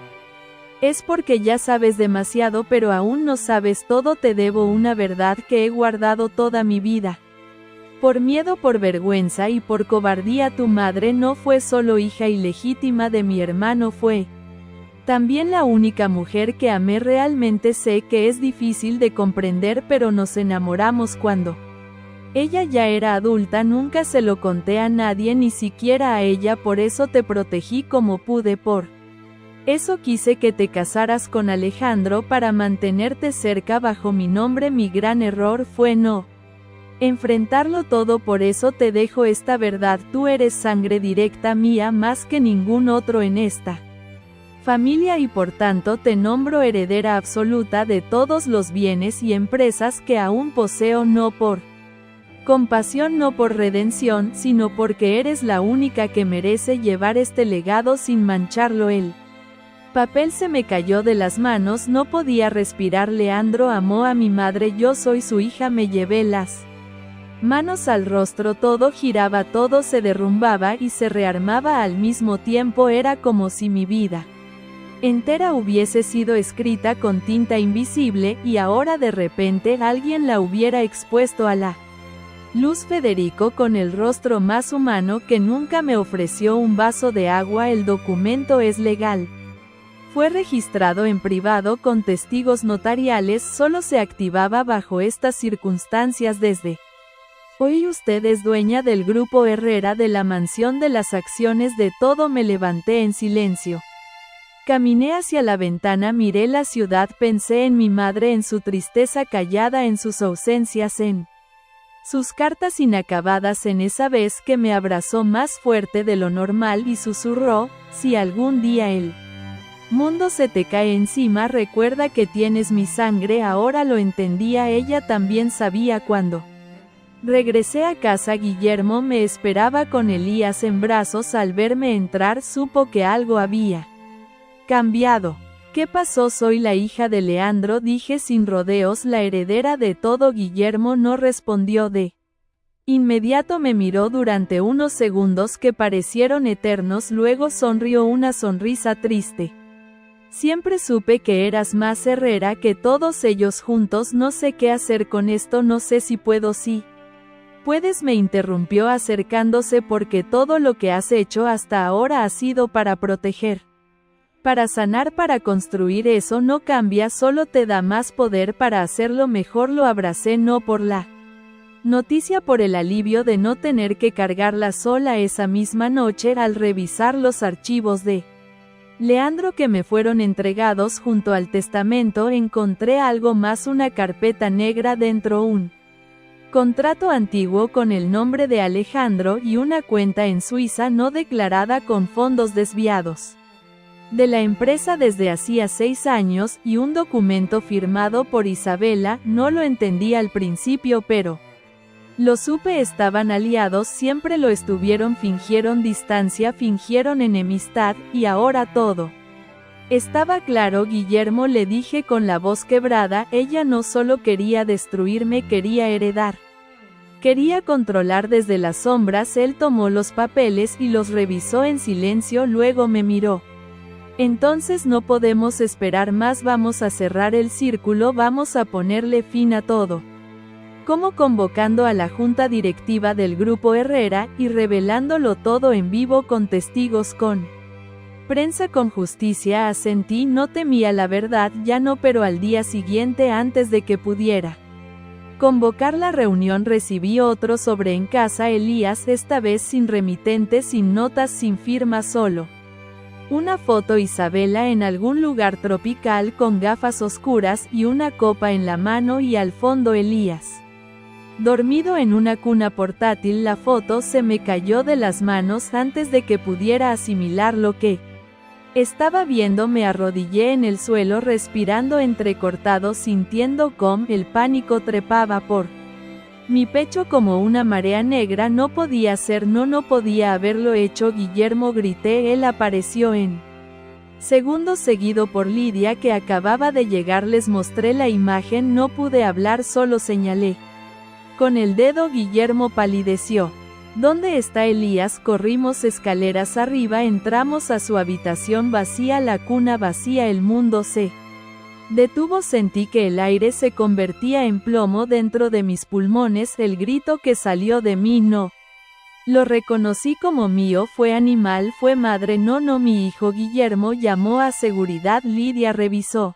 es porque ya sabes demasiado, pero aún no sabes todo. Te debo una verdad que he guardado toda mi vida. Por miedo, por vergüenza y por cobardía. Tu madre no fue solo hija ilegítima de mi hermano, fue también la única mujer que amé realmente. Sé que es difícil de comprender, pero nos enamoramos cuando ella ya era adulta. Nunca se lo conté a nadie, ni siquiera a ella. Por eso te protegí como pude. Por eso quise que te casaras con Alejandro, para mantenerte cerca bajo mi nombre. Mi gran error fue no enfrentarlo todo. Por eso te dejo esta verdad: tú eres sangre directa mía, más que ningún otro en esta familia, y por tanto te nombro heredera absoluta de todos los bienes y empresas que aún poseo, no por compasión, no por redención, sino porque eres la única que merece llevar este legado sin mancharlo. El papel se me cayó de las manos, no podía respirar. Leandro amó a mi madre, yo soy su hija. Me llevé las manos al rostro, todo giraba, todo se derrumbaba y se rearmaba al mismo tiempo. Era como si mi vida entera hubiese sido escrita con tinta invisible, y ahora de repente alguien la hubiera expuesto a la luz. Federico, con el rostro más humano que nunca, me ofreció un vaso de agua. El documento es legal. Fue registrado en privado con testigos notariales. Solo se activaba bajo estas circunstancias. Desde hoy usted es dueña del grupo Herrera, de la mansión, de las acciones, de todo. Me levanté en silencio. Caminé hacia la ventana, miré la ciudad, pensé en mi madre, en su tristeza callada, en sus ausencias, en sus cartas inacabadas, en esa vez que me abrazó más fuerte de lo normal y susurró: si algún día el mundo se te cae encima, recuerda que tienes mi sangre. Ahora lo entendía, ella también sabía. Cuando regresé a casa, Guillermo me esperaba con Elías en brazos. Al verme entrar supo que algo había cambiado. ¿Qué pasó? Soy la hija de Leandro, dije sin rodeos, la heredera de todo. Guillermo no respondió de inmediato. Me miró durante unos segundos que parecieron eternos, luego sonrió una sonrisa triste. Siempre supe que eras más Herrera que todos ellos juntos. No sé qué hacer con esto, no sé si puedo. Sí puedes, me interrumpió acercándose, porque todo lo que has hecho hasta ahora ha sido para proteger Para sanar, para construir, eso no cambia, solo te da más poder para hacerlo mejor. Lo abracé no por la noticia, por el alivio de no tener que cargarla sola. Esa misma noche, al revisar los archivos de Leandro que me fueron entregados junto al testamento, encontré algo más: una carpeta negra, dentro un contrato antiguo con el nombre de Alejandro y una cuenta en Suiza no declarada con fondos desviados de la empresa desde hacía 6 años, y un documento firmado por Isabela. No lo entendí al principio, pero lo supe. Estaban aliados, siempre lo estuvieron, fingieron distancia, fingieron enemistad, y ahora todo estaba claro. Guillermo, le dije con la voz quebrada, ella no solo quería destruirme, quería heredar. Quería controlar desde las sombras. Él tomó los papeles y los revisó en silencio, luego me miró. Entonces no podemos esperar más, vamos a cerrar el círculo, vamos a ponerle fin a todo. Como convocando a la junta directiva del Grupo Herrera, y revelándolo todo en vivo con testigos, con prensa, con justicia. Asentí, no temía la verdad, ya no, pero al día siguiente, antes de que pudiera convocar la reunión, recibí otro sobre en casa Elías, esta vez sin remitente, sin notas, sin firma, solo una foto: Isabela en algún lugar tropical con gafas oscuras y una copa en la mano, y al fondo Elías dormido en una cuna portátil. La foto se me cayó de las manos antes de que pudiera asimilar lo que estaba viendo. Me arrodillé en el suelo, respirando entrecortado, sintiendo cómo el pánico trepaba por mi pecho como una marea negra. No podía ser, no podía haberlo hecho. Guillermo, grité. Él apareció en segundos, seguido por Lidia, que acababa de llegar. Les mostré la imagen, no pude hablar, solo señalé con el dedo. Guillermo palideció. ¿Dónde está Elías? Corrimos escaleras arriba, entramos a su habitación vacía, la cuna vacía, el mundo se detuvo. Sentí que el aire se convertía en plomo dentro de mis pulmones. El grito que salió de mí no lo reconocí como mío. Fue animal, fue madre, no mi hijo. Guillermo llamó a seguridad. Lidia revisó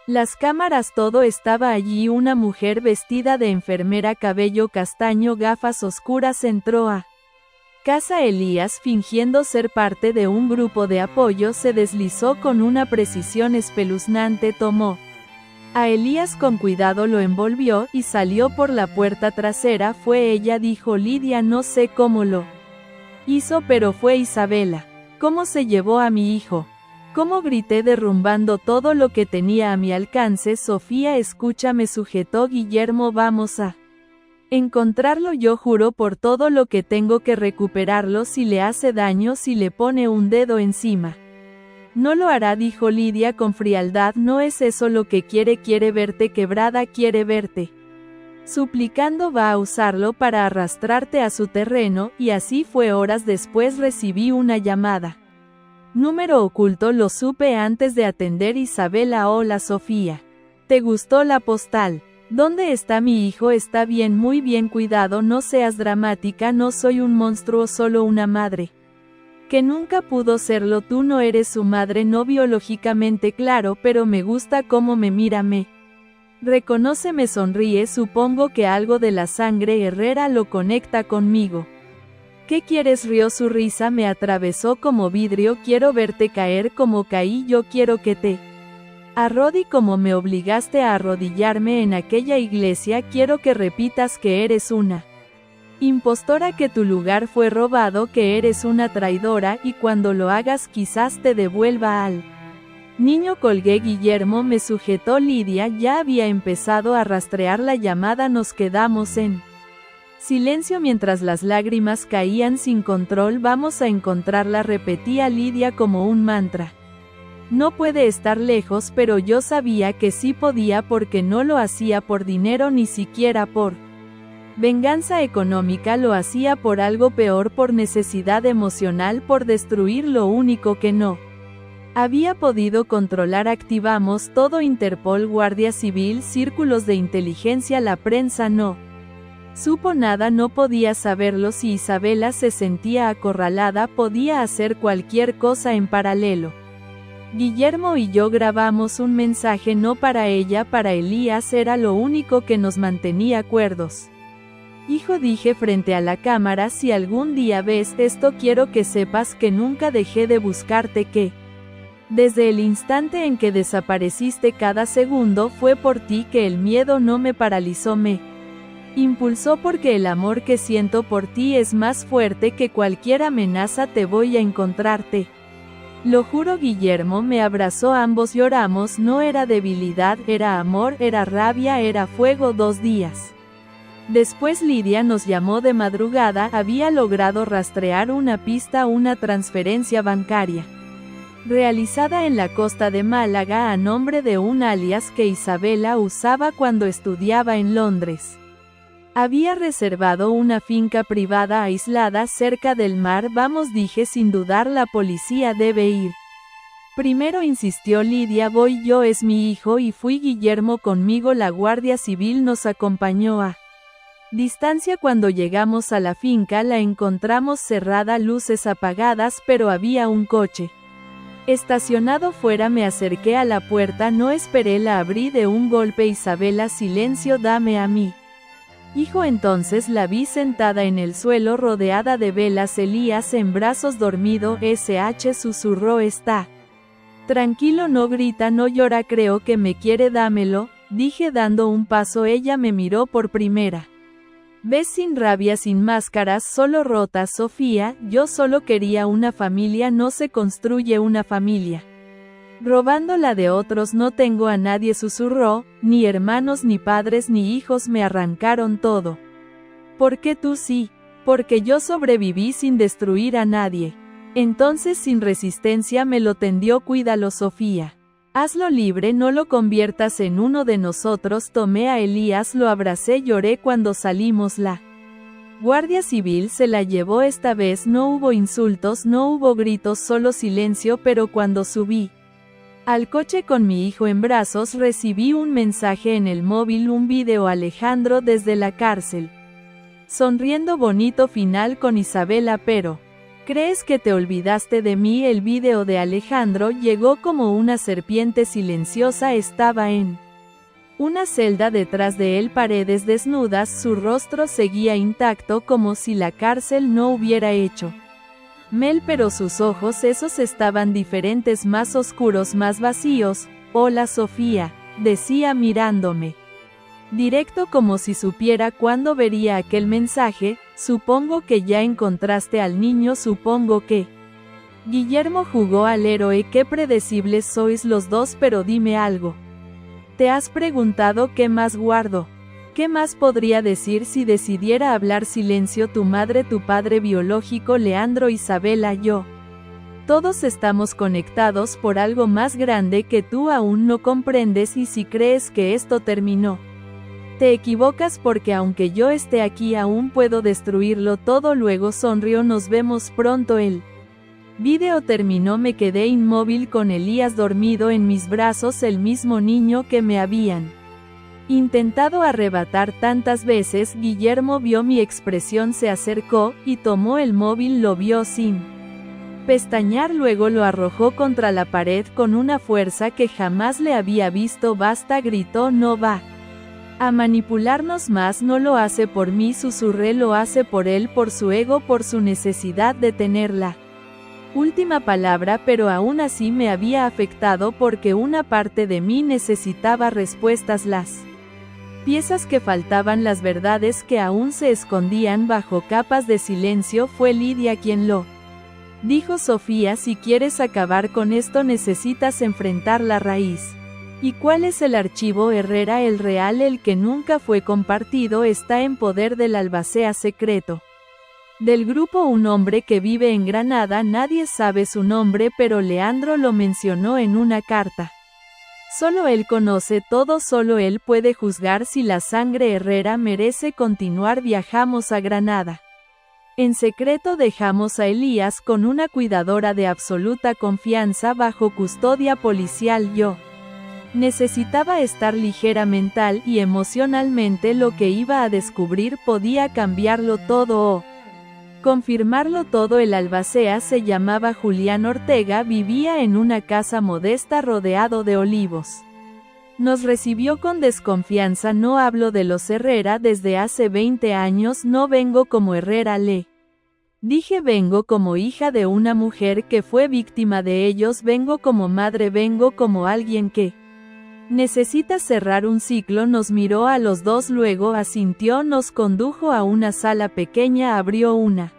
las cámaras, todo estaba allí. Una mujer vestida de enfermera, cabello castaño, gafas oscuras, entró a casa. Elías, fingiendo ser parte de un grupo de apoyo, se deslizó con una precisión espeluznante, tomó a Elías con cuidado, lo envolvió y salió por la puerta trasera. Fue ella, dijo Lidia, no sé cómo lo hizo, pero fue Isabela. ¿Cómo se llevó a mi hijo? ¿Cómo? Grité, derrumbando todo lo que tenía a mi alcance. Sofía, escucha, me sujetó Guillermo, vamos a encontrarlo, yo juro por todo lo que tengo que recuperarlo. Si le hace daño, si le pone un dedo encima, no lo hará, dijo Lidia con frialdad. No es eso lo que quiere verte quebrada, quiere verte suplicando, va a usarlo para arrastrarte a su terreno. Y así fue. Horas después recibí una llamada. Número oculto, lo supe antes de atender. Isabela, hola Sofía. ¿Te gustó la postal? ¿Dónde está mi hijo? Está bien, muy bien cuidado, no seas dramática, no soy un monstruo, solo una madre que nunca pudo serlo. Tú no eres su madre, no biológicamente, claro, pero me gusta cómo me mira, me reconoce, me sonríe. Supongo que algo de la sangre Herrera lo conecta conmigo. ¿Qué quieres? Rió, su risa me atravesó como vidrio. Quiero verte caer como caí yo, quiero que te arrodille como me obligaste a arrodillarme en aquella iglesia. Quiero que repitas que eres una impostora, que tu lugar fue robado, que eres una traidora, y cuando lo hagas quizás te devuelva al niño. Colgué. Guillermo me sujetó. Lidia ya había empezado a rastrear la llamada. Nos quedamos en silencio mientras las lágrimas caían sin control. Vamos a encontrarla, repetía Lidia como un mantra. No puede estar lejos, pero yo sabía que sí podía, porque no lo hacía por dinero, ni siquiera por venganza económica, lo hacía por algo peor, por necesidad emocional, por destruir lo único que no había podido controlar. Activamos todo: Interpol, Guardia Civil, círculos de inteligencia. La prensa no supo nada, no podía saberlo. Si Isabela se sentía acorralada, podía hacer cualquier cosa en paralelo. Guillermo y yo grabamos un mensaje no para ella, para Elías, era lo único que nos mantenía cuerdos. Hijo, dije frente a la cámara, si algún día ves esto quiero que sepas que nunca dejé de buscarte, que desde el instante en que desapareciste cada segundo fue por ti, que el miedo no me paralizó, me impulsó, porque el amor que siento por ti es más fuerte que cualquier amenaza, te voy a encontrarte. Lo juro. Guillermo me abrazó, ambos lloramos, no era debilidad, era amor, era rabia, era fuego. 2 días después Lidia nos llamó de madrugada, había logrado rastrear una pista, una transferencia bancaria realizada en la costa de Málaga a nombre de un alias que Isabela usaba cuando estudiaba en Londres. Había reservado una finca privada aislada cerca del mar. Vamos, dije sin dudar, la policía debe ir. Primero, insistió Lidia, voy yo, es mi hijo, y fui Guillermo conmigo. La Guardia Civil nos acompañó a distancia. Cuando llegamos a la finca la encontramos cerrada, luces apagadas, pero había un coche estacionado fuera. Me acerqué a la puerta, no esperé, la abrí de un golpe. Isabela, silencio, dame a mí, hijo. Entonces la vi sentada en el suelo rodeada de velas, Elías en brazos dormido. SH susurró, está tranquilo, no grita, no llora, creo que me quiere, dámelo, dije dando un paso. Ella me miró por primera vez sin rabia, sin máscaras, solo rota. Sofía, yo solo quería una familia, no se construye una familia robando la de otros, no tengo a nadie, susurró, ni hermanos, ni padres, ni hijos, me arrancaron todo. ¿Por qué tú sí? Porque yo sobreviví sin destruir a nadie. Entonces sin resistencia me lo tendió, cuídalo, Sofía. Hazlo libre, no lo conviertas en uno de nosotros. Tomé a Elías, lo abracé, lloré. Cuando salimos la Guardia Civil se la llevó. Esta vez no hubo insultos, no hubo gritos, solo silencio, pero cuando subí al coche con mi hijo en brazos recibí un mensaje en el móvil, un video, Alejandro desde la cárcel. Sonriendo, bonito final con Isabela, pero ¿crees que te olvidaste de mí? El video de Alejandro llegó como una serpiente silenciosa, estaba en una celda, detrás de él paredes desnudas, su rostro seguía intacto como si la cárcel no hubiera hecho Mel, pero sus ojos esos estaban diferentes, más oscuros, más vacíos. Hola, Sofía, decía mirándome directo como si supiera cuándo vería aquel mensaje. Supongo que ya encontraste al niño, supongo que Guillermo jugó al héroe. Qué predecibles sois los dos, pero dime algo. ¿Te has preguntado qué más guardo? ¿Qué más podría decir si decidiera hablar? Silencio. Tu madre, tu padre biológico, Leandro, Isabela, yo. Todos estamos conectados por algo más grande que tú aún no comprendes, y si crees que esto terminó, te equivocas, porque aunque yo esté aquí aún puedo destruirlo todo. Luego sonrió, nos vemos pronto. El video terminó, me quedé inmóvil con Elías dormido en mis brazos, el mismo niño que me habían intentado arrebatar tantas veces. Guillermo vio mi expresión, se acercó y tomó el móvil, lo vio sin pestañear, luego lo arrojó contra la pared con una fuerza que jamás le había visto. Basta, gritó, no va a manipularnos más, no lo hace por mí, susurré, lo hace por él, por su ego, por su necesidad de tener la última palabra, pero aún así me había afectado porque una parte de mí necesitaba respuestas, las piezas que faltaban, las verdades que aún se escondían bajo capas de silencio. Fue Lidia quien lo dijo. Sofía, si quieres acabar con esto necesitas enfrentar la raíz. ¿Y cuál es el archivo? Herrera, el real, el que nunca fue compartido, está en poder del albacea secreto del grupo, un hombre que vive en Granada. Nadie sabe su nombre, pero Leandro lo mencionó en una carta. Solo él conoce todo, solo él puede juzgar si la sangre Herrera merece continuar. Viajamos a Granada. En secreto dejamos a Elías con una cuidadora de absoluta confianza bajo custodia policial. Yo necesitaba estar ligera mental y emocionalmente. Lo que iba a descubrir podía cambiarlo todo. Confirmarlo todo, el albacea se llamaba Julián Ortega, vivía en una casa modesta rodeado de olivos. Nos recibió con desconfianza. No hablo de los Herrera desde hace 20 años, no vengo como Herrera, le dije, vengo como hija de una mujer que fue víctima de ellos, vengo como madre, vengo como alguien que necesita cerrar un ciclo. Nos miró a los dos, luego asintió, nos condujo a una sala pequeña, abrió una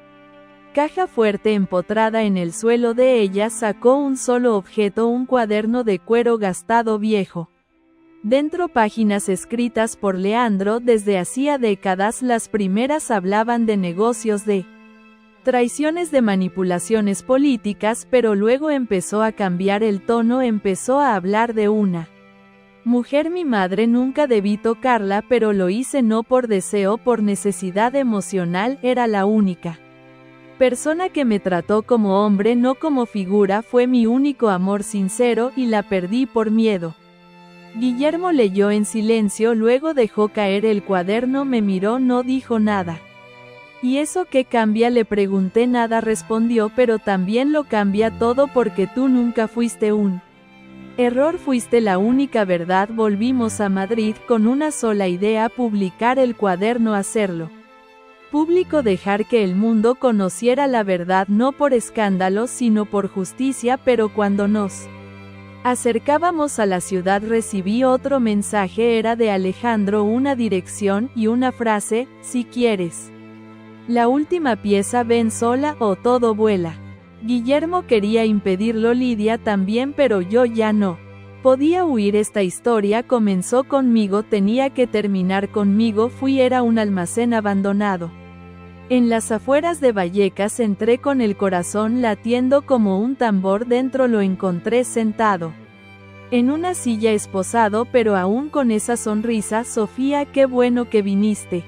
caja fuerte empotrada en el suelo. De ella sacó un solo objeto, un cuaderno de cuero gastado viejo. Dentro páginas escritas por Leandro desde hacía décadas. Las primeras hablaban de negocios, de traiciones, de manipulaciones políticas, pero luego empezó a cambiar el tono, empezó a hablar de una mujer. Mi madre, nunca debí tocarla, pero lo hice no por deseo, por necesidad emocional. Era la única persona que me trató como hombre, no como figura, fue mi único amor sincero, y la perdí por miedo. Guillermo leyó en silencio, luego dejó caer el cuaderno, me miró, no dijo nada. ¿Y eso qué cambia?, le pregunté. Nada, respondió, pero también lo cambia todo, porque tú nunca fuiste un error, fuiste la única verdad. Volvimos a Madrid con una sola idea: publicar el cuaderno, hacerlo público, dejar que el mundo conociera la verdad, no por escándalo, sino por justicia. Pero cuando nos acercábamos a la ciudad recibí otro mensaje, era de Alejandro, una dirección y una frase: si quieres la última pieza, ven sola o todo vuela. Guillermo quería impedirlo, Lidia también, pero yo ya no podía huir. Esta historia comenzó conmigo, tenía que terminar conmigo. Era un almacén abandonado en las afueras de Vallecas. Entré con el corazón latiendo como un tambor. Dentro lo encontré sentado en una silla, esposado, pero aún con esa sonrisa. Sofía, qué bueno que viniste.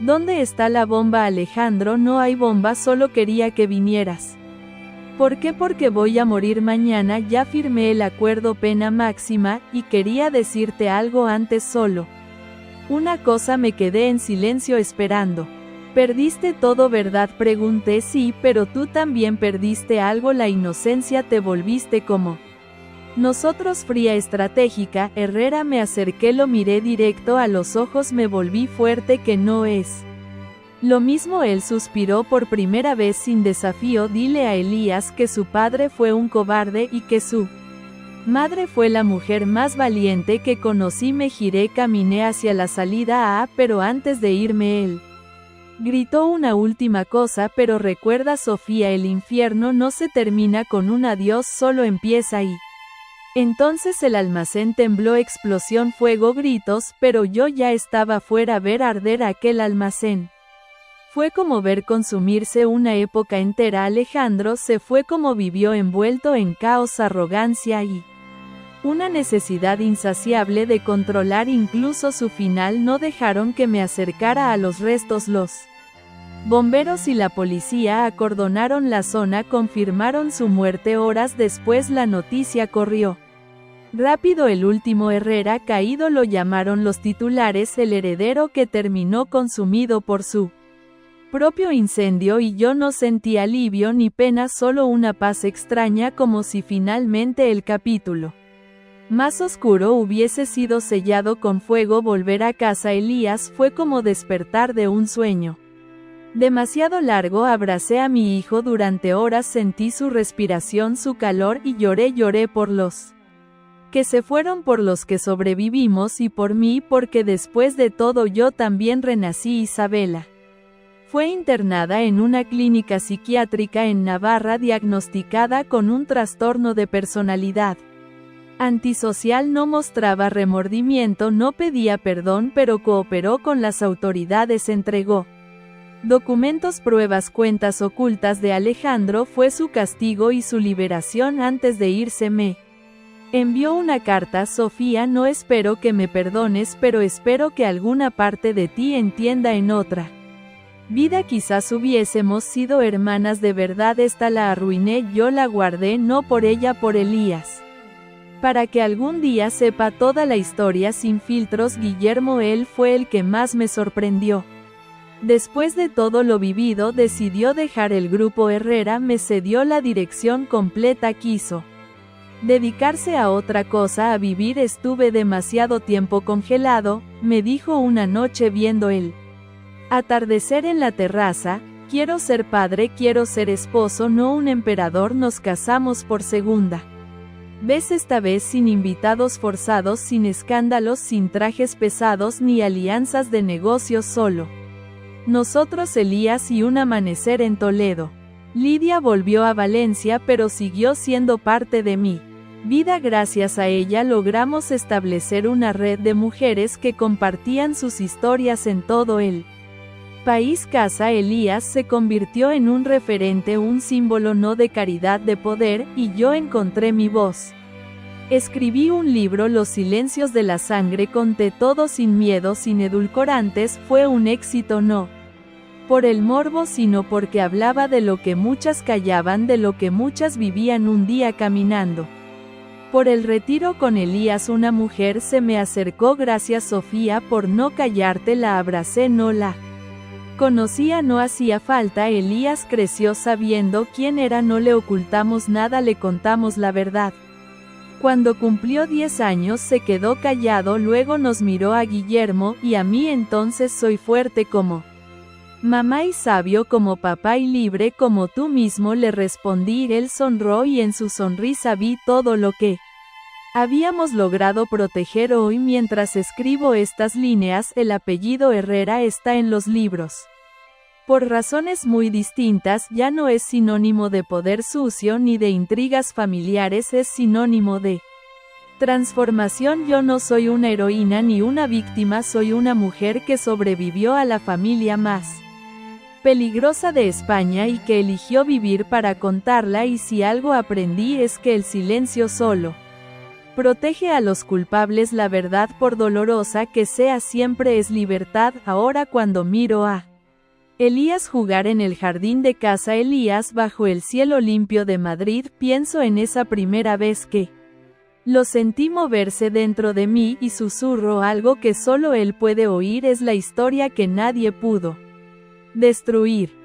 ¿Dónde está la bomba? Alejandro, no hay bomba, solo quería que vinieras. ¿Por qué? Porque voy a morir mañana, ya firmé el acuerdo, pena máxima, y quería decirte algo antes, solo una cosa. Me quedé en silencio esperando. ¿Perdiste todo, verdad?, pregunté. Sí, pero tú también perdiste algo, la inocencia, te volviste como nosotros, fría, estratégica. Herrera, me acerqué, lo miré directo a los ojos, me volví fuerte. Que no es lo mismo. Él suspiró por primera vez sin desafío. Dile a Elías que su padre fue un cobarde y que su madre fue la mujer más valiente que conocí. Me giré, caminé hacia la salida. Pero antes de irme él gritó una última cosa: pero recuerda, Sofía, el infierno no se termina con un adiós, solo empieza ahí. Entonces el almacén tembló, explosión, fuego, gritos, pero yo ya estaba fuera. Ver arder aquel almacén fue como ver consumirse una época entera. Alejandro se fue, como vivió, envuelto en caos, arrogancia y una necesidad insaciable de controlar. Incluso su final no dejaron que me acercara a los restos. Los bomberos y la policía acordonaron la zona, confirmaron su muerte. Horas después la noticia corrió rápido: el último Herrera caído, lo llamaron los titulares, el heredero que terminó consumido por su propio incendio. Y yo no sentí alivio ni pena, solo una paz extraña, como si finalmente el capítulo más oscuro hubiese sido sellado con fuego. Volver a casa, Elías, fue como despertar de un sueño demasiado largo. Abracé a mi hijo durante horas, sentí su respiración, su calor, y lloré por los que se fueron, por los que sobrevivimos, y por mí, porque después de todo yo también renací. Isabela fue internada en una clínica psiquiátrica en Navarra, diagnosticada con un trastorno de personalidad antisocial. No mostraba remordimiento, no pedía perdón, pero cooperó con las autoridades. Entregó documentos, pruebas, cuentas ocultas de Alejandro. Fue su castigo y su liberación. Antes de irse me envió una carta: Sofía, no espero que me perdones, pero espero que alguna parte de ti entienda. En otra vida quizás hubiésemos sido hermanas de verdad. Esta la arruiné, yo la guardé, no por ella, por Elías, para que algún día sepa toda la historia sin filtros. Guillermo, él fue el que más me sorprendió. Después de todo lo vivido decidió dejar el grupo Herrera, me cedió la dirección completa, quiso dedicarse a otra cosa, a vivir. Estuve demasiado tiempo congelado, me dijo una noche viendo el atardecer en la terraza, quiero ser padre, quiero ser esposo, no un emperador. Nos casamos por segunda vez, esta vez sin invitados forzados, sin escándalos, sin trajes pesados ni alianzas de negocios, solo nosotros, Elías y un amanecer en Toledo. Lidia volvió a Valencia, pero siguió siendo parte de mi vida. Gracias a ella logramos establecer una red de mujeres que compartían sus historias en todo el país. Casa Elías se convirtió en un referente, un símbolo no de caridad, de poder, y yo encontré mi voz. Escribí un libro, Los silencios de la sangre, conté todo sin miedo, sin edulcorantes. Fue un éxito no por el morbo, sino porque hablaba de lo que muchas callaban, de lo que muchas vivían. Un día caminando por el Retiro con Elías, una mujer se me acercó. Gracias, Sofía, por no callarte. La abracé, no la conocía, no hacía falta. Elías creció sabiendo quién era, no le ocultamos nada, le contamos la verdad. Cuando cumplió 10 años se quedó callado, luego nos miró a Guillermo y a mí. Entonces soy fuerte como mamá y sabio como papá y libre como tú mismo, le respondí. Él sonrió y en su sonrisa vi todo lo que habíamos logrado proteger. Hoy, mientras escribo estas líneas, el apellido Herrera está en los libros. Por razones muy distintas, ya no es sinónimo de poder sucio ni de intrigas familiares, es sinónimo de transformación. Yo no soy una heroína ni una víctima, soy una mujer que sobrevivió a la familia más peligrosa de España y que eligió vivir para contarla. Y si algo aprendí es que el silencio solo protege a los culpables. La verdad, por dolorosa que sea, siempre es libertad. Ahora cuando miro a Elías jugar en el jardín de Casa Elías bajo el cielo limpio de Madrid, pienso en esa primera vez que lo sentí moverse dentro de mí y susurro algo que solo él puede oír. Es la historia que nadie pudo destruir.